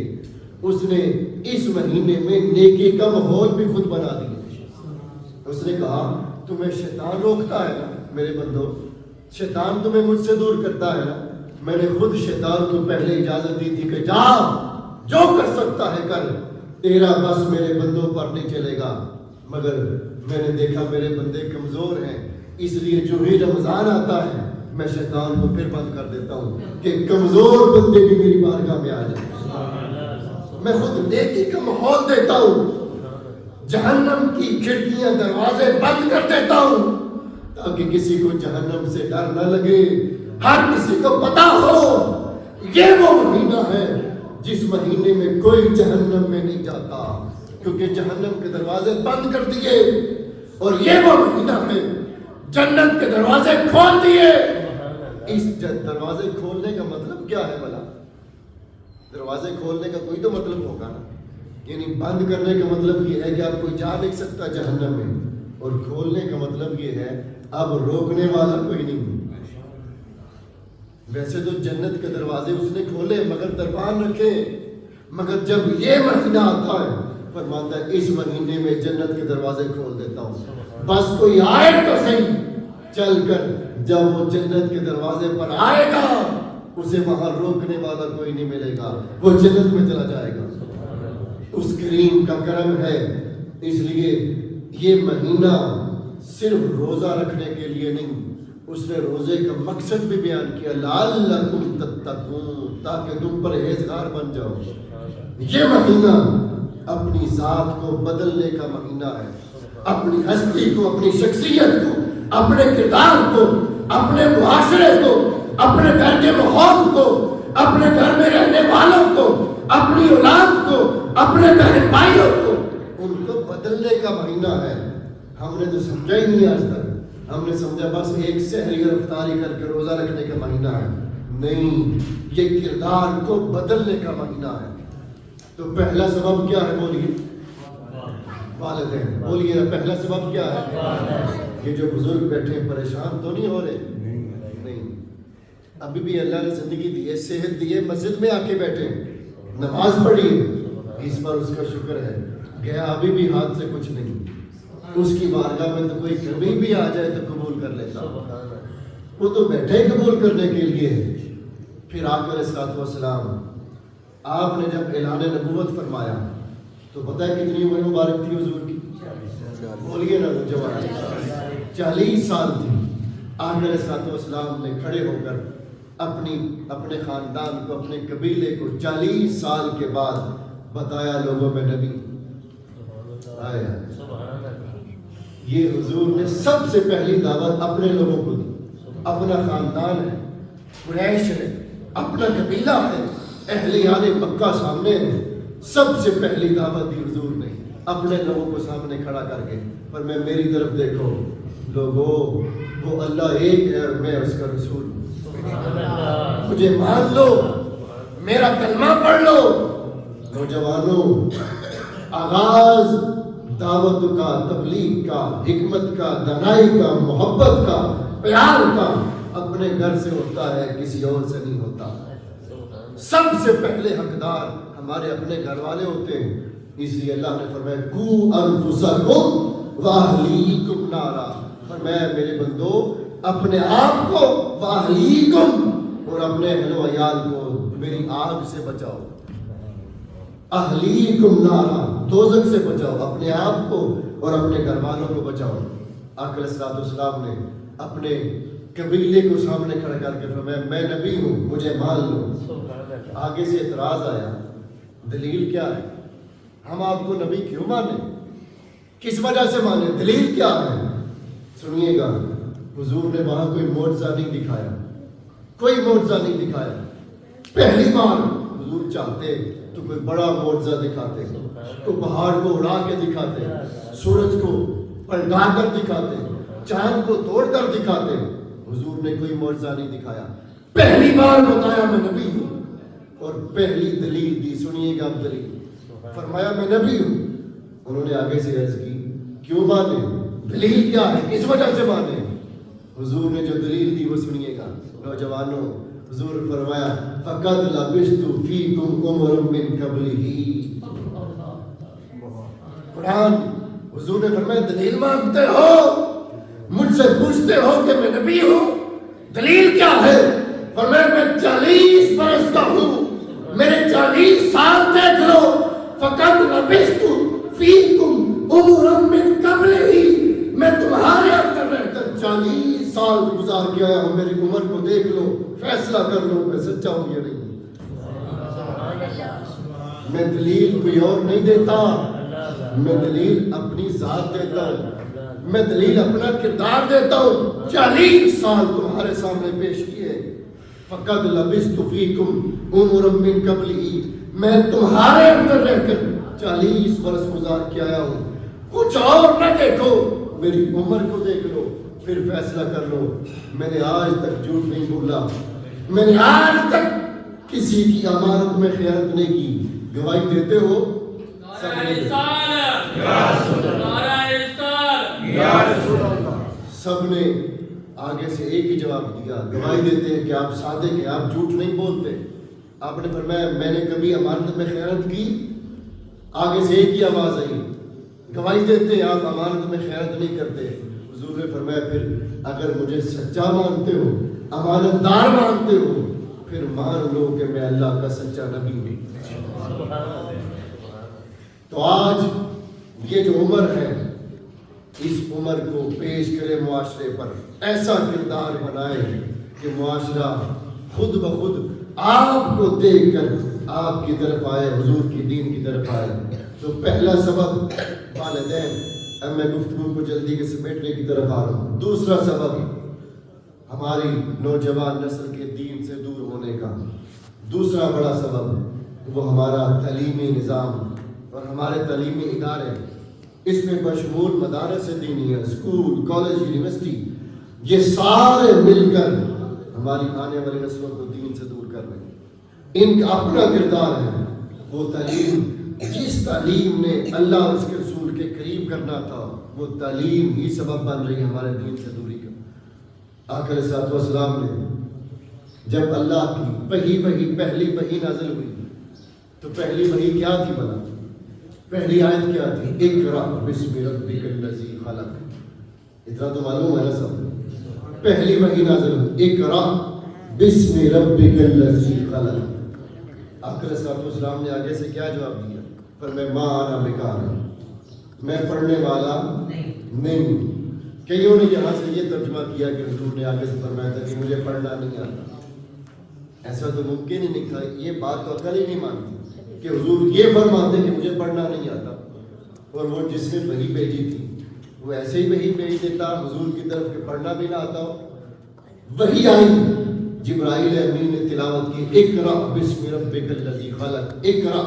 B: اس نے اس مہینے میں نیکی کا ماحول بھی خود بنا دیا. اس نے کہا تمہیں شیطان روکتا ہے نا میرے بندو, شیطان تمہیں مجھ سے دور کرتا ہے نا, میں نے خود شیطان کو پہلے اجازت دی تھی کہ جا جو کر سکتا ہے کر, تیرا بس میرے بندوں پر نہیں چلے گا. مگر میں نے دیکھا میرے بندے کمزور ہیں, اس لیے جو ہی رمضان آتا ہے میں شیطان کو پھر بند کر دیتا ہوں کہ کمزور بندے بھی میری بارگاہ میں آ جائیں. میں خود نیکی کا ماحول دیتا ہوں, جہنم کی کھڑکیاں دروازے بند کر دیتا ہوں تاکہ کسی کو جہنم سے ڈر نہ لگے. ہر کسی کو پتا ہو یہ وہ مہینہ ہے جس مہینے میں کوئی جہنم میں نہیں جاتا, کیونکہ جہنم کے دروازے بند کر دیے, اور یہ وہ مہینہ ہے جنت کے دروازے کھول دیے. اس دروازے کھولنے کا مطلب کیا ہے بھلا؟ دروازے کھولنے کا کوئی تو مطلب ہوگا نا. یعنی بند کرنے کا مطلب یہ ہے کہ اب کوئی جا نہیں سکتا جہنم میں, اور کھولنے کا مطلب یہ ہے اب روکنے والا کوئی نہیں. ویسے تو جنت کے دروازے اس نے کھولے مگر دربان رکھے, مگر جب یہ مہینہ آتا ہے فرماتا ہے اس مہینے میں جنت کے دروازے کھول دیتا ہوں, بس کوئی آئے تو صحیح چل کر. جب وہ جنت کے دروازے پر آئے گا اسے وہاں روکنے والا کوئی نہیں ملے گا, وہ جنت میں چلا جائے گا. اس کریم کا کرم ہے. اس لیے یہ مہینہ صرف روزہ رکھنے کے لیے نہیں, اس نے روزے کا مقصد بھی بیان کیا, لعلکم تتقون, تاکہ تم پرہیزگار بن جاؤ. یہ مہینہ اپنی ذات کو بدلنے کا مہینہ ہے, اپنی ہستی کو, اپنی شخصیت کو, اپنے کردار کو, اپنے معاشرے کو, اپنے گھر کے ماحول کو, اپنے گھر میں رہنے والوں کو, اپنی اولاد کو, اپنے بہن بھائیوں کو, ان کو بدلنے کا مہینہ ہے. ہم نے تو سمجھا ہی نہیں آج تک, ہم نے سمجھا بس ایک سحری اور افطاری کر کے روزہ رکھنے کا مہینہ ہے. نہیں, یہ کردار کو بدلنے کا مہینہ ہے. تو پہلا سبب کیا ہے بولیے؟ والدین. بولیے نا, پہلا سبب کیا ہے؟ یہ جو بزرگ بیٹھے ہیں پریشان تو نہیں ہو رہے؟ نہیں, ابھی بھی اللہ نے زندگی دی ہے, صحت دی ہے, مسجد میں آ کے بیٹھے, نماز پڑھی, اس پر اس کا شکر ہے. گیا ابھی بھی ہاتھ سے کچھ نہیں, اس کی بارگاہ میں تو کوئی کمی بھی آ جائے تو قبول کر لیتا. وہ تو بیٹھے قبول کرنے کے لیے. پھر آقا علیہ الصلوۃ والسلام آپ نے جب اعلان نبوت فرمایا تو پتہ ہے کتنی عمر مبارک تھی حضور کی؟ بولیے نا جوان, 40 سال تھی. آقا علیہ الصلوۃ والسلام نے کھڑے ہو کر اپنے خاندان کو, اپنے قبیلے کو 40 سال کے بعد بتایا, لوگوں میں نبی آیا. یہ حضور نے سب سے پہلی دعوت اپنے لوگوں کو دی. اپنا خاندان ہے, قریش ہے, اپنا قبیلہ ہے, اہلیان مکہ سامنے ہے, سب سے پہلی دعوت دی حضور نے اپنے لوگوں کو سامنے کھڑا کر کے. پر میں میری طرف دیکھو لوگوں, وہ اللہ ایک ہے اور میں اس کا رسول ہوں. مجھے مان لو, میرا کلمہ پڑھ لو. نوجوانوں, آغاز دعوت کا, تبلیغ کا, حکمت کا, دانائی کا, محبت کا, پیار کا اپنے گھر سے ہوتا ہے, کسی اور سے نہیں ہوتا. سب سے پہلے حقدار ہمارے اپنے گھر والے ہوتے ہیں. اس لیے اللہ نے فرمایا قو انفسکم واہلیکم نارا. فرمایا میرے بندو اپنے آپ کو, واہلیکم, اور اپنے اہل و عیال کو میری آگ سے بچاؤ. اہلیکم نارا, دوزخ سے بچاؤ, اپنے آپ کو اور اپنے گھر والوں کو بچاؤ. آقا علیہ الصلوۃ والسلام نے اپنے قبیلے کو سامنے کھڑا کر کے فرمایا میں نبی ہوں, مجھے مان لو. آگے سے اعتراض آیا, دلیل کیا ہے؟ ہم آپ کو نبی کیوں مانیں, کس وجہ سے مانیں, دلیل کیا ہے؟ سنیے گا, حضور نے وہاں کوئی معجزہ نہیں دکھایا, کوئی معجزہ نہیں دکھایا. پہلی بار حضور چاہتے تو کوئی بڑا معجزہ دکھاتے, تو پہاڑ کو اڑا کے دکھاتے, سورج کو پلٹا کر دکھاتے, چاند کو توڑ کر دکھاتے. حضور نے کوئی معجزہ نہیں دکھایا, پہلی بار بتایا میں نبی ہوں, اور پہلی دلیل دی. سنیے گا اب دلیل. فرمایا میں نبی ہوں. انہوں نے آگے سے عرض کی کیوں مانے, دلیل کیا ہے, کس وجہ سے مانے؟ حضور نے جو دلیل دی وہ سنیے گا. نوجوانوں, حضور فرمایا فقد لبثت فیکم عمرا من قبلہ. قرآن, حضور نے فرمایا دلیل مانگتے ہو, مجھ سے پوچھتے ہو کہ میں نبی ہوں, دلیل کیا ہے؟ فرمایا میں 40 برس کا ہوں, میرے 40 سال دیکھ لو. فقد لبثت فیکم عمرا من قبلہ, میں تمہارے اندر رہ کر 40 سال گزار کے آیا ہوں, میری عمر کو دیکھ لو, فیصلہ کر لو میں سچا ہوں یا نہیں. میں دلیل کوئی اور نہیں دیتا, میں دلیل اپنی ذات دیتا ہوں, میں دلیل اپنا کردار دیتا ہوں. 40 سال تمہارے سامنے پیش کیے. فقد لبثت فیکم عمرا من قبلہ, میں تمہارے اندر رہ کر 40 برس گزار کے آیا ہوں. کچھ اور نہ دیکھو, میری عمر کو دیکھ لو, پھر فیصلہ کر لو. میں نے آج تک جھوٹ نہیں بولا, میں نے آج تک کسی کی امانت میں خیانت نہیں کی. گواہی دیتے ہو؟ سب نے سب نے آگے سے ایک ہی جواب دیا. گواہی دیتے ہیں کہ آپ صادق ہیں, آپ جھوٹ نہیں بولتے. آپ نے فرمایا میں نے کبھی امانت میں خیانت کی؟ آگے سے ایک ہی آواز آئی. گواہی دیتے ہیں آپ امانت میں خیانت نہیں کرتے. حضور نے فرمایا پھر اگر مجھے سچا مانتے ہو, امانت دار مانتے ہو, پھر مان لو کہ میں اللہ کا سچا نبی ہوں. تو آج یہ جو عمر ہے, اس عمر کو پیش کرے معاشرے پر, ایسا کردار بنائے کہ معاشرہ خود بخود آپ کو دیکھ کر آپ کی طرف آئے, حضور کی دین کی طرف آئے. تو پہلا سبب والدین. اب میں گفتگو کو جلدی کے سمیٹنے کی طرف آ رہا ہوں. دوسرا سبب ہماری نوجوان نسل کے دین سے دور ہونے کا. دوسرا بڑا سبب وہ ہمارا تعلیمی نظام اور ہمارے تعلیمی ادارے, اس میں بشمول مدارس دینیہ, اسکول, کالج, یونیورسٹی, یہ سارے مل کر ہماری آنے والی نسلوں کو دین سے دور کر رہے ہیں. ان کا اپنا کردار ہے. وہ تعلیم, جس تعلیم نے اللہ اور اس کے رسول کے قریب کرنا تھا, وہ تعلیم ہی سبب بن رہی ہے ہمارے دین سے دوری کا. آقا علیہ الصلوۃ والسلام نے جب اللہ کی پہلی وحی نازل ہوئی تو پہلی وحی کیا تھی بلا؟ پہلی آیت کیا تھی؟ اقرأ بسم ربک الذی خلق. اتنا تو معلوم ہے نا سب. پہلی وحی نازل ہوئی اقرأ بسم ربک الذی خلق. آقا علیہ الصلوۃ والسلام نے آگے سے کیا جواب دیا؟ پر میں ما انا بقارئ, میں پڑھنے والا نہیں ہوں. کئیوں نے یہاں سے یہ ترجمہ کیا کہ حضور نے آگے سے فرمایا تھا کہ مجھے پڑھنا نہیں آتا. ایسا تو ممکن ہی نہیں تھا. یہ بات تو عقل ہی نہیں مانتی کہ حضور یہ فرماتے کہ مجھے پڑھنا نہیں آتا. اور وہ جس نے وحی بھیجی تھی وہ ایسے ہی وحی بھیج دیتا حضور کی طرف کہ پڑھنا بھی نہ آتا ہو. وحی آئی, جبرائیل امین نے تلاوت کی, اقرأ بسم ربک الذی خلق. اقرأ,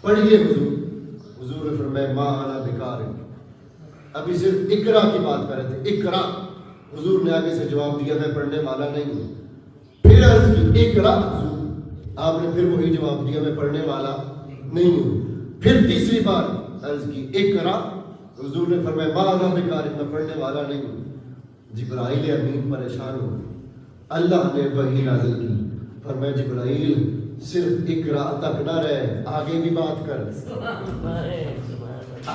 B: پڑھیے حضور. حضور نے فرمایا ما انا بقارئ. ابھی صرف اقرا کی بات کر رہے تھے. اقرا, حضور نے آگے سے جواب دیا میں پڑھنے والا نہیں ہوں. پھر عرض کی اقرا, حضور آپ نے پھر وہی جواب دیا میں پڑھنے والا نہیں ہوں. پھر تیسری بار عرض کی اقرا, حضور نے فرمایا ما انا بقارئ, میں پڑھنے والا نہیں ہوں. جبرائیل امین پریشان ہو. اللہ نے وحی نازل کی. فرمایا جبرائیل صرف اقرا تک نہ رہے, آگے بھی بات کر,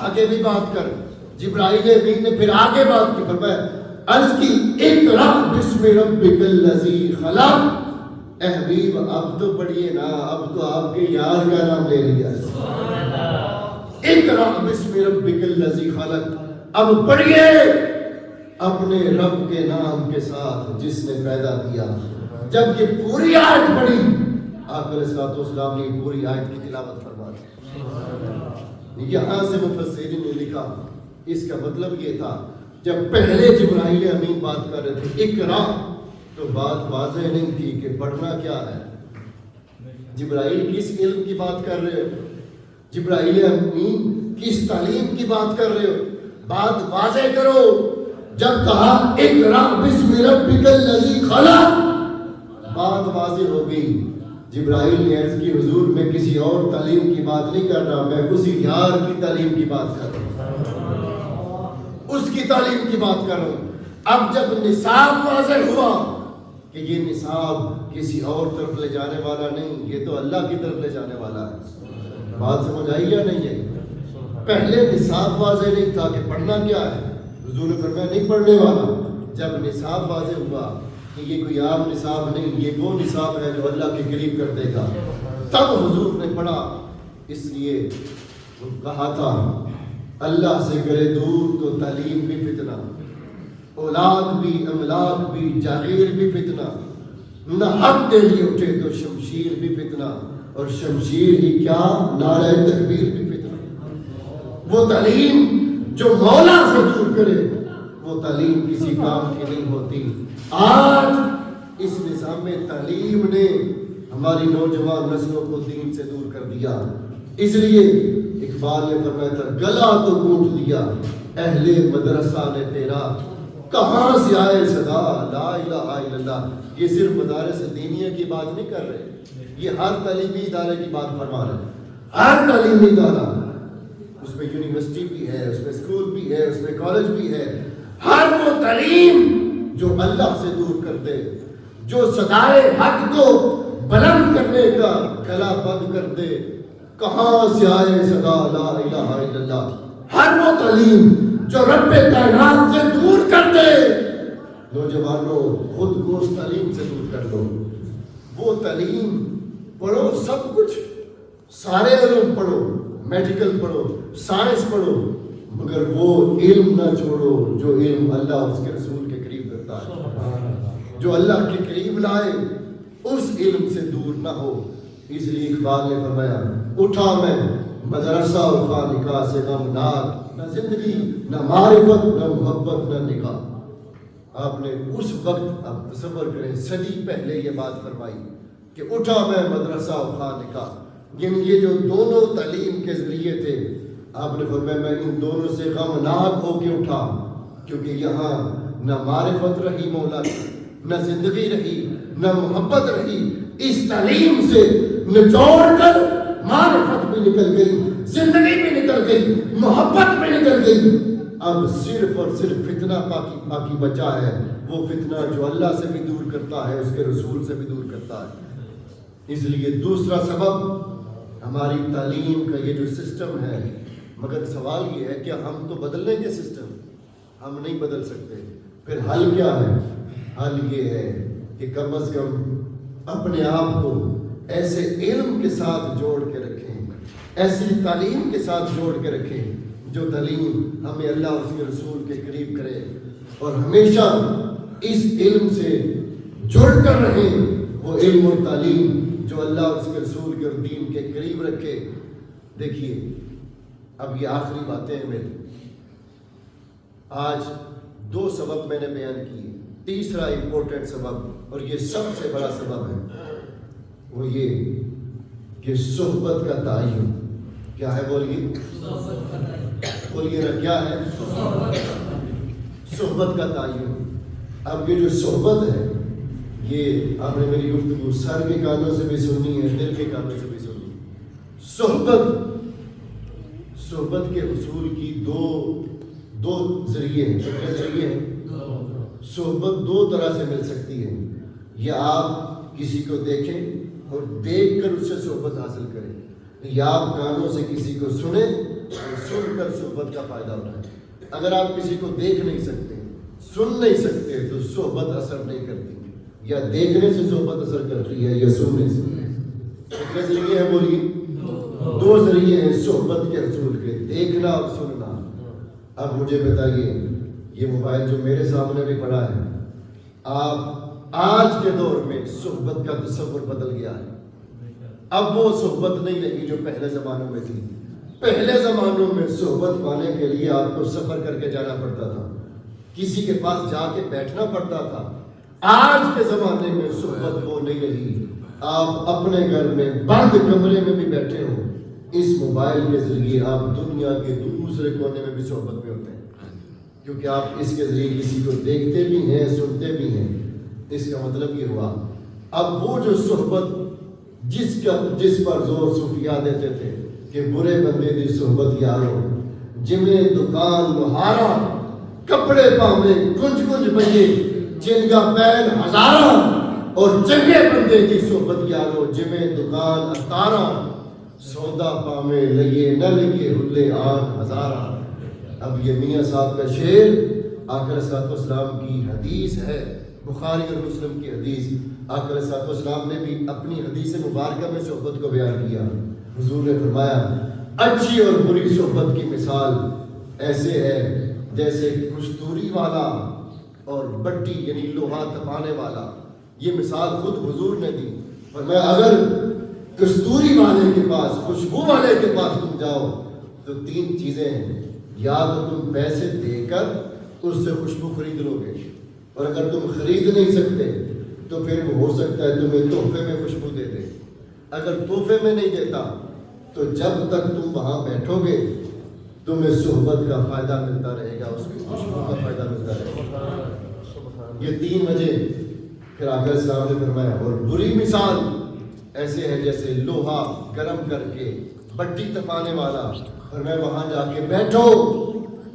B: آگے بھی بات کر. جبرائیل امین نے پھر آگے بات کی. فرمایا عرض کی اقرأ بسم ربک الذی خلق. اے حبیب اب تو پڑھیے نا, اب تو آپ کے یار کا نام لے لیا. اقرأ بسم ربک الذی خلق. اب پڑھیے اپنے رب کے نام کے ساتھ جس نے پیدا کیا. جب یہ پوری آیت پڑھی, آقا علیہ الصلوۃ والسلام نے پوری آیت کی تلاوت فرمائی. یہاں سے مفسرین نے لکھا اس کا مطلب یہ تھا جب پہلے جبرائیل امین بات کر رہے تھے اقرا, تو بات واضح نہیں تھی کہ پڑھنا کیا ہے. جبرائیل کس علم کی بات کر رہے ہو؟ جبرائیل امین کس تعلیم کی بات کر رہے ہو؟ بات واضح کرو. جب کہا اقرا بسم ربک الذی خلق, بات واضح ہو گئی. جبرائیل نے عرض کی حضور میں کسی اور تعلیم کی بات نہیں کر رہا, میں اسی یار کی تعلیم کی بات کر رہا ہوں, اس کی تعلیم کی بات کر رہا ہوں. اب جب نصاب واضح ہوا کہ یہ نصاب کسی اور طرف لے جانے والا نہیں, یہ تو اللہ کی طرف لے جانے والا ہے. بات سمجھ آئی یا نہیں ہے؟ پہلے نصاب واضح نہیں تھا کہ پڑھنا کیا ہے. حضور نے فرمایا نہیں پڑھنے والا. جب نصاب واضح ہوا کہ یہ کوئی عام نصاب نہیں, یہ وہ نصاب ہے جو اللہ کے قریب کر دے گا, تب حضور نے پڑھا. اس لیے کہا تھا اللہ سے کرے دور تو تعلیم بھی فتنہ, اولاد بھی, املاک بھی, جاگیر بھی فتنہ. نہ حق کے لیے اٹھے تو شمشیر بھی فتنہ, اور شمشیر ہی کیا نعرہ تکبیر بھی فتنہ. وہ تعلیم جو مولا سے دور کرے وہ تعلیم کسی کام کی نہیں ہوتی. آج اس نظام تعلیم نے ہماری نوجوان نسلوں کو دین سے دور کر دیا. اس لیے اقبال نے فرمایا تھا گلا تو گونٹ دیا اہل مدرسہ نے تیرا, کہاں سے آئے صدا لا الہ الا اللہ. یہ صرف مدارس دینیہ کی بات نہیں کر رہے, یہ ہر تعلیمی ادارے کی بات فرما رہے ہیں. ہر تعلیمی ادارہ, اس میں یونیورسٹی بھی ہے, اس میں اسکول بھی ہے, اس میں کالج بھی ہے. ہر وہ تعلیم جو اللہ سے دور کر دے, جو صدائے حق کو بلند کرنے کا گلا بند کر دے, کہاں سے آئے صدا لا الہ الا اللہ. ہر وہ تعلیم جو رب کائنات سے دور کر دے. نوجوانوں, خود کو اس تعلیم سے دور کر دو. وہ تعلیم پڑھو, سب کچھ, سارے علوم پڑھو, میڈیکل پڑھو, سائنس پڑھو, مگر وہ علم نہ چھوڑو جو علم اللہ اور اس کے رسول کے قریب کرتا ہے. جو اللہ کے قریب لائے اس علم سے دور نہ ہو. اس لیے اقبال نے فرمایا, اٹھا میں مدرسہ اور خانقاہ سے غمناک, نہ زندگی نہ معرفت نہ محبت نہ نکاح. آپ نے اس وقت, اب تصور کریں, صدی پہلے یہ بات فرمائی کہ اٹھا میں مدرسہ اور خانقاہ. یعنی یہ جو دونوں تعلیم کے ذریعے تھے, آپ نے فرمایا میں ان دونوں سے غمناک ہو کے اٹھا, کیونکہ یہاں نہ معرفت رہی مولا کی, نہ زندگی رہی, نہ محبت رہی. اس تعلیم سے نچوڑ کر معرفت بھی نکل گئی, زندگی بھی نکل گئی, محبت بھی نکل گئی. اب صرف اور صرف فتنہ باقی بچا ہے, وہ فتنہ جو اللہ سے بھی دور کرتا ہے, اس کے رسول سے بھی دور کرتا ہے. اس لیے دوسرا سبب ہماری تعلیم کا یہ جو سسٹم ہے. مگر سوال یہ ہے کہ ہم تو بدل لیں گے سسٹم, ہم نہیں بدل سکتے. پھر حل کیا ہے؟ حل یہ ہے کہ کم از کم اپنے آپ کو ایسے علم کے ساتھ جوڑ کے رکھیں, ایسی تعلیم کے ساتھ جوڑ کے رکھیں جو تعلیم ہمیں اللہ اور اس کے رسول کے قریب کرے, اور ہمیشہ اس علم سے جڑ کر رہیں. وہ علم اور تعلیم جو اللہ اور اس کے رسول کے اور دین کے قریب رکھے. دیکھیے, اب یہ آخری باتیں ہیں میری. آج 2 سبب میں نے بیان کیے. تیسرا امپورٹنٹ سبب, اور یہ سب سے بڑا سبب ہے, وہ یہ کہ صحبت کا تعین. کیا ہے بولیے, بولیے نا, کیا ہے صحبت کا تعین. اب یہ جو صحبت ہے, یہ آپ نے میری گفتگو سر کے کانوں سے بھی سننی ہے, دل کے کانوں سے بھی سننی ہے. صحبت کے حصول کی دو ذریعے ہیں. کتنے ذریعے ہیں؟ صحبت 2 طرح سے مل سکتی ہے. یا آپ کسی کو دیکھیں اور دیکھ کر اس سے صحبت حاصل کریں, یا آپ کانوں سے کسی کو سنیں اور سن کر صحبت کا فائدہ اٹھائیں. اگر آپ کسی کو دیکھ نہیں سکتے, سن نہیں سکتے, تو صحبت اثر نہیں کرتی. یا دیکھنے سے صحبت اثر کرتی ہے, یا سننے سے. کتنے ذریعے ہیں بولیے؟ 2 ذریعے ہیں صحبت کے حصول کے, دیکھنا اور سننا. اب مجھے بتائیے, یہ موبائل جو میرے سامنے بھی پڑا ہے, آپ آج کے دور میں صحبت کا تصور بدل گیا ہے. اب وہ صحبت نہیں رہی جو پہلے زمانوں میں تھی. پہلے زمانوں میں صحبت پانے کے لیے آپ کو سفر کر کے جانا پڑتا تھا, کسی کے پاس جا کے بیٹھنا پڑتا تھا. آج کے زمانے میں صحبت وہ نہیں رہی. آپ اپنے گھر میں بند کمرے میں بھی بیٹھے ہو, اس موبائل کے ذریعے آپ دنیا کے دوسرے کونے میں بھی صحبت میں ہوتے ہیں, کیونکہ آپ اس کے ذریعے کسی کو دیکھتے بھی ہیں, سنتے بھی ہیں. اس کا مطلب یہ ہوا, اب وہ جو صحبت جس پر زور صوفیاء دیتے تھے کہ برے بندے دی صحبت یارو, جمیں دکان لوہارا, کپڑے پاوے کنج کنج بجے, جن کا پین ہزارہ, اور چنگے بندے کی صحبت یارو, جمیں دکان اتارا, سودا پاوے لئیے نہ لئیے ہلے آن ہزارہ. اب یہ میاں صاحب کا شعر آقا صلی اللہ علیہ وسلم کی حدیث ہے, بخاری اور مسلم کی حدیث. آقا صلی اللہ علیہ وسلم نے بھی اپنی حدیث مبارکہ میں صحبت کو بیان کیا. حضور نے فرمایا, اچھی اور بری صحبت کی مثال ایسے ہے جیسے کستوری والا اور بٹی یعنی لوہا تپانے والا. یہ مثال خود حضور نے دی. فرمایا اگر کستوری والے کے پاس, خوشبو والے کے پاس تم جاؤ تو 3 چیزیں ہیں, یا تو تم پیسے دے کر اس سے خوشبو خرید لو گے, اور اگر تم خرید نہیں سکتے تو پھر وہ ہو سکتا ہے تمہیں تحفے میں خوشبو دے دے. اگر تحفے میں نہیں دیتا تو جب تک تم وہاں بیٹھو گے تمہیں صحبت کا فائدہ ملتا رہے گا، اس کی خوشبو کا فائدہ ملتا رہے گا۔ یہ 3 وجہ پھر آقا السلام نے فرمایا، اور بری مثال ایسے ہے جیسے لوہا گرم کر کے بٹی تپانے والا، فرمایا وہاں جا کے بیٹھو،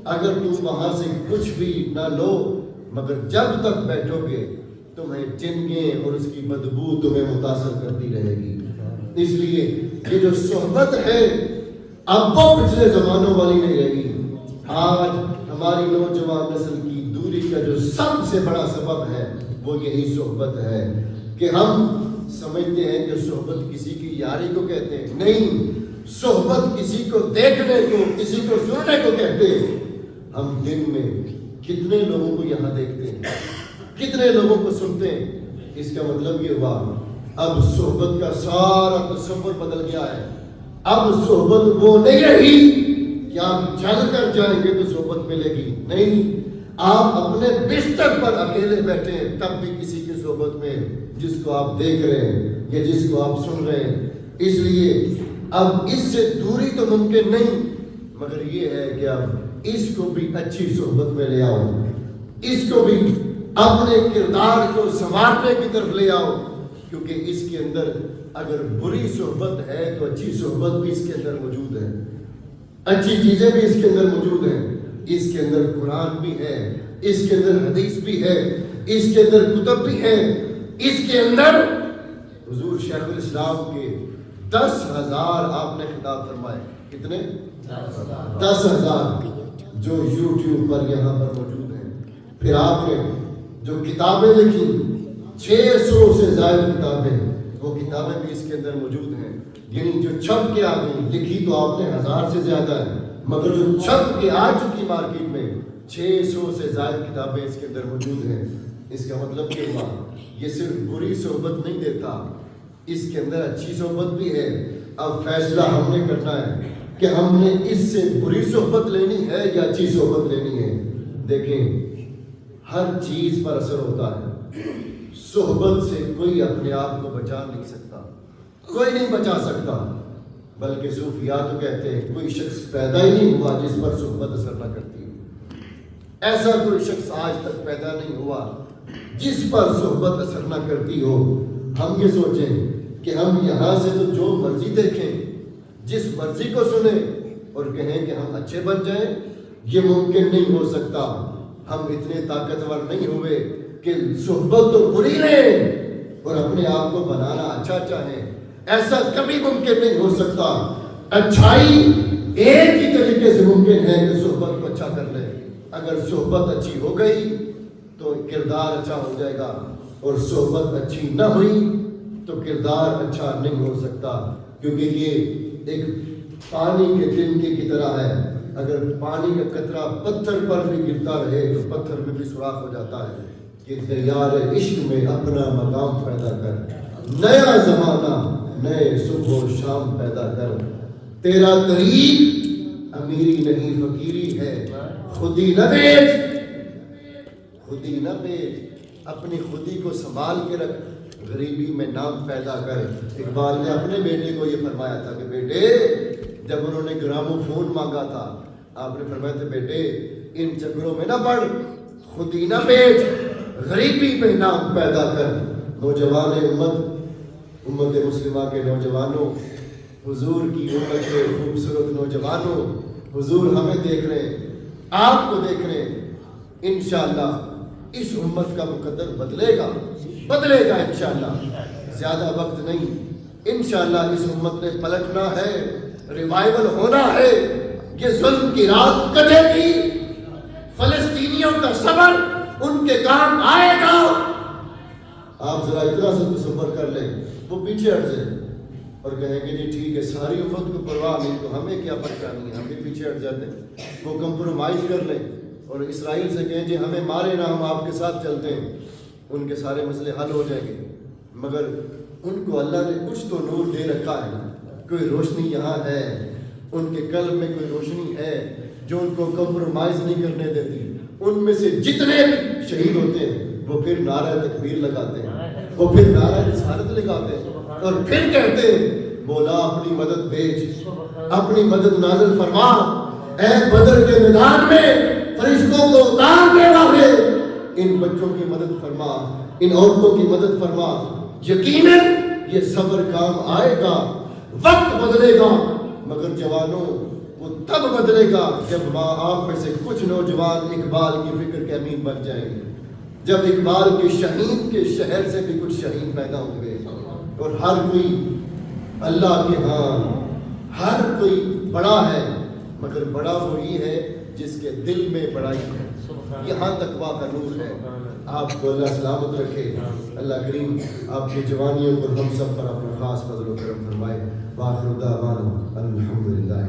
B: اگر تم وہاں سے کچھ بھی نہ لو مگر جب تک بیٹھو گے تمہیں چنگیں اور اس کی بدبو تمہیں متاثر کرتی رہے گی۔ اس لیے یہ جو صحبت ہے اب وہ پچھلے زمانوں والی نہیں رہی۔ آج ہماری نوجوان نسل کی دوری کا جو سب سے بڑا سبب ہے وہ یہی صحبت ہے کہ ہم سمجھتے ہیں کہ صحبت کسی کی یاری کو کہتے ہیں، نہیں، صحبت کسی کو دیکھنے کو، کسی کو سننے کو کہتے ہیں۔ ہم دن میں کتنے لوگوں کو یہاں دیکھتے ہیں، کتنے لوگوں کو سنتے ہیں، اس کا مطلب یہ ہوا اب صحبت کا سارا تصور بدل گیا ہے۔ اب صحبت وہ نہیں رہی کہ آپ چل کر جائیں گے تو صحبت ملے گی، نہیں، آپ اپنے بستر پر اکیلے بیٹھے ہیں تب بھی کسی کی صحبت میں، جس کو آپ دیکھ رہے ہیں یا جس کو آپ سن رہے ہیں۔ اس لیے اب اس سے دوری تو ممکن نہیں، مگر یہ ہے کہ اب اس کو بھی اچھی صحبت میں لے آؤ، اس کو بھی اپنے کردار کو سنوارنے کی طرف لے آؤ، کیونکہ اس کے اندر اگر بری صحبت ہے تو اچھی صحبت بھی اس کے اندر موجود ہے، اچھی چیزیں بھی اس کے اندر موجود ہیں۔ اس کے اندر قرآن بھی ہے، اس کے اندر حدیث بھی ہے، اس کے اندر کتب بھی ہے، اس کے اندر حضور شیخ الاسلام کے 10,000 آپ نے خطاب فرمائے، کتنے؟ 10,000 جو یوٹیوب پر یہاں پر موجود ہیں۔ پھر آپ نے جو کتابیں لکھی 600 سے زائد کتابیں، وہ کتابیں بھی اس کے اندر موجود ہیں، یعنی جو چھپ کے آ گئی، لکھی تو آپ نے 1000 سے زیادہ ہے، مگر جو چھپ کے آ چکی مارکیٹ میں 600 سے زائد کتابیں اس کے اندر موجود ہیں۔ اس کا مطلب یہ ہوا یہ صرف بری صحبت نہیں دیتا، اس کے اندر اچھی صحبت بھی ہے۔ اب فیصلہ ہم نے کرنا ہے کہ ہم نے اس سے بری صحبت لینی ہے یا اچھی صحبت لینی ہے۔ دیکھیں ہر چیز پر اثر ہوتا ہے، صحبت سے کوئی اپنے آپ کو بچا نہیں سکتا، کوئی نہیں بچا سکتا، بلکہ صوفیاء تو کہتے ہیں کوئی شخص پیدا ہی نہیں ہوا جس پر صحبت اثر نہ کرتی ہو۔ ایسا کوئی شخص آج تک پیدا نہیں ہوا جس پر صحبت اثر نہ کرتی ہو۔ ہم یہ سوچیں کہ ہم یہاں سے تو جو مرضی دیکھیں، جس مرضی کو سنیں اور کہیں کہ ہم اچھے بن جائیں، یہ ممکن نہیں ہو سکتا۔ ہم اتنے طاقتور نہیں ہوئے کہ صحبت تو بری رہے اور اپنے آپ کو بنانا اچھا چاہیں، ایسا کبھی ممکن نہیں ہو سکتا۔ اچھائی ایک ہی طریقے سے ممکن ہے کہ صحبت کو اچھا کر لے۔ اگر صحبت اچھی ہو گئی تو کردار اچھا ہو جائے گا، اور صحبت اچھی نہ ہوئی تو کردار اچھا نہیں ہو سکتا، کیونکہ یہ ایک پانی کے تنکے کی طرح ہے۔ اگر پانی کا قطرہ پتھر پر بھی گرتا رہے تو پتھر میں بھی سوراخ ہو جاتا ہے۔ کہ یار عشق میں اپنا مقام پیدا کر، نیا زمانہ نئے صبح و شام پیدا کر، تیرا طریق امیری نہیں فقیری ہے، خودی نہ بیچ، خودی نہ بیچ، اپنی خودی کو سنبھال کے رکھ، غریبی میں نام پیدا کر۔ اقبال نے اپنے بیٹے کو یہ فرمایا تھا کہ بیٹے، جب انہوں نے گرامو فون مانگا تھا، آپ نے فرمایا تھا بیٹے ان چکروں میں نہ پڑ، خودی نہ بیچ، غریبی میں نام پیدا کر۔ نوجوان امت مسلمہ کے نوجوانوں، حضور کی امت کے خوبصورت نوجوانوں، حضور ہمیں دیکھ رہے ہیں، آپ کو دیکھ رہے ہیں، انشاءاللہ اس امت کا مقدر بدلے گا انشاءاللہ، زیادہ وقت نہیں، انشاءاللہ اس امت نے پلٹنا ہے، ریوائیول ہونا ہے، یہ ظلم کی رات کٹے گی، فلسطینیوں کا صبر ان کے کام آئے گا۔ آپ ذرا اتنا سا تصور کر لیں، وہ پیچھے ہٹ جائیں اور کہیں گے جی ٹھیک ہے ساری امت کو پرواہ نہیں تو ہمیں کیا پریشانی ہے، ہم بھی پیچھے ہٹ جاتے ہیں، وہ کمپرومائز کر لیں اور اسرائیل سے کہیں جی ہمیں مارے نہ، ہم آپ کے ساتھ چلتے ہیں، ان کے سارے مسئلے حل ہو جائیں گے۔ مگر ان کو اللہ نے کچھ تو نور دے رکھا ہے نا، کوئی روشنی یہاں ہے، ان کے قلب میں کوئی روشنی ہے جو ان کو کمپرومائز نہیں کرنے دیتی۔ ان میں سے جتنے بھی شہید ہوتے ہیں وہ پھر نعرہ تکبیر لگاتے ہیں، وہ پھر نعرہ رسالت لگاتے ہیں اور پھر کہتے ہیں مولا اپنی مدد بھیج، اپنی مدد نازل فرما، اے بدر کے میدان میں فرشتوں کو اتار کے والے ان بچوں کی مدد فرما، ان عورتوں کی مدد فرما. یقیناً یہ صبر کام آئے گا، وقت بدلے گا، مگر جوانوں وہ تب بدلے گا جب ماں آپ میں سے کچھ نوجوان اقبال کی فکر کے امین بن جائیں گے، جب اقبال کے شہید کے شہر سے بھی کچھ شہید پیدا ہوں گے. اور ہر کوئی اللہ کے ہاں ہر کوئی بڑا ہے، مگر بڑا وہی ہے جس کے دل میں بڑائی ہے. یہاں تقویٰ کا نور ہے. آپ کو اللہ سلامت رکھے. اللہ کریم آپ کی جوانیوں پر ہم سب پر اپنا خاص فضل و کرم فرمائے. وآخر دعوانا الحمدللہ.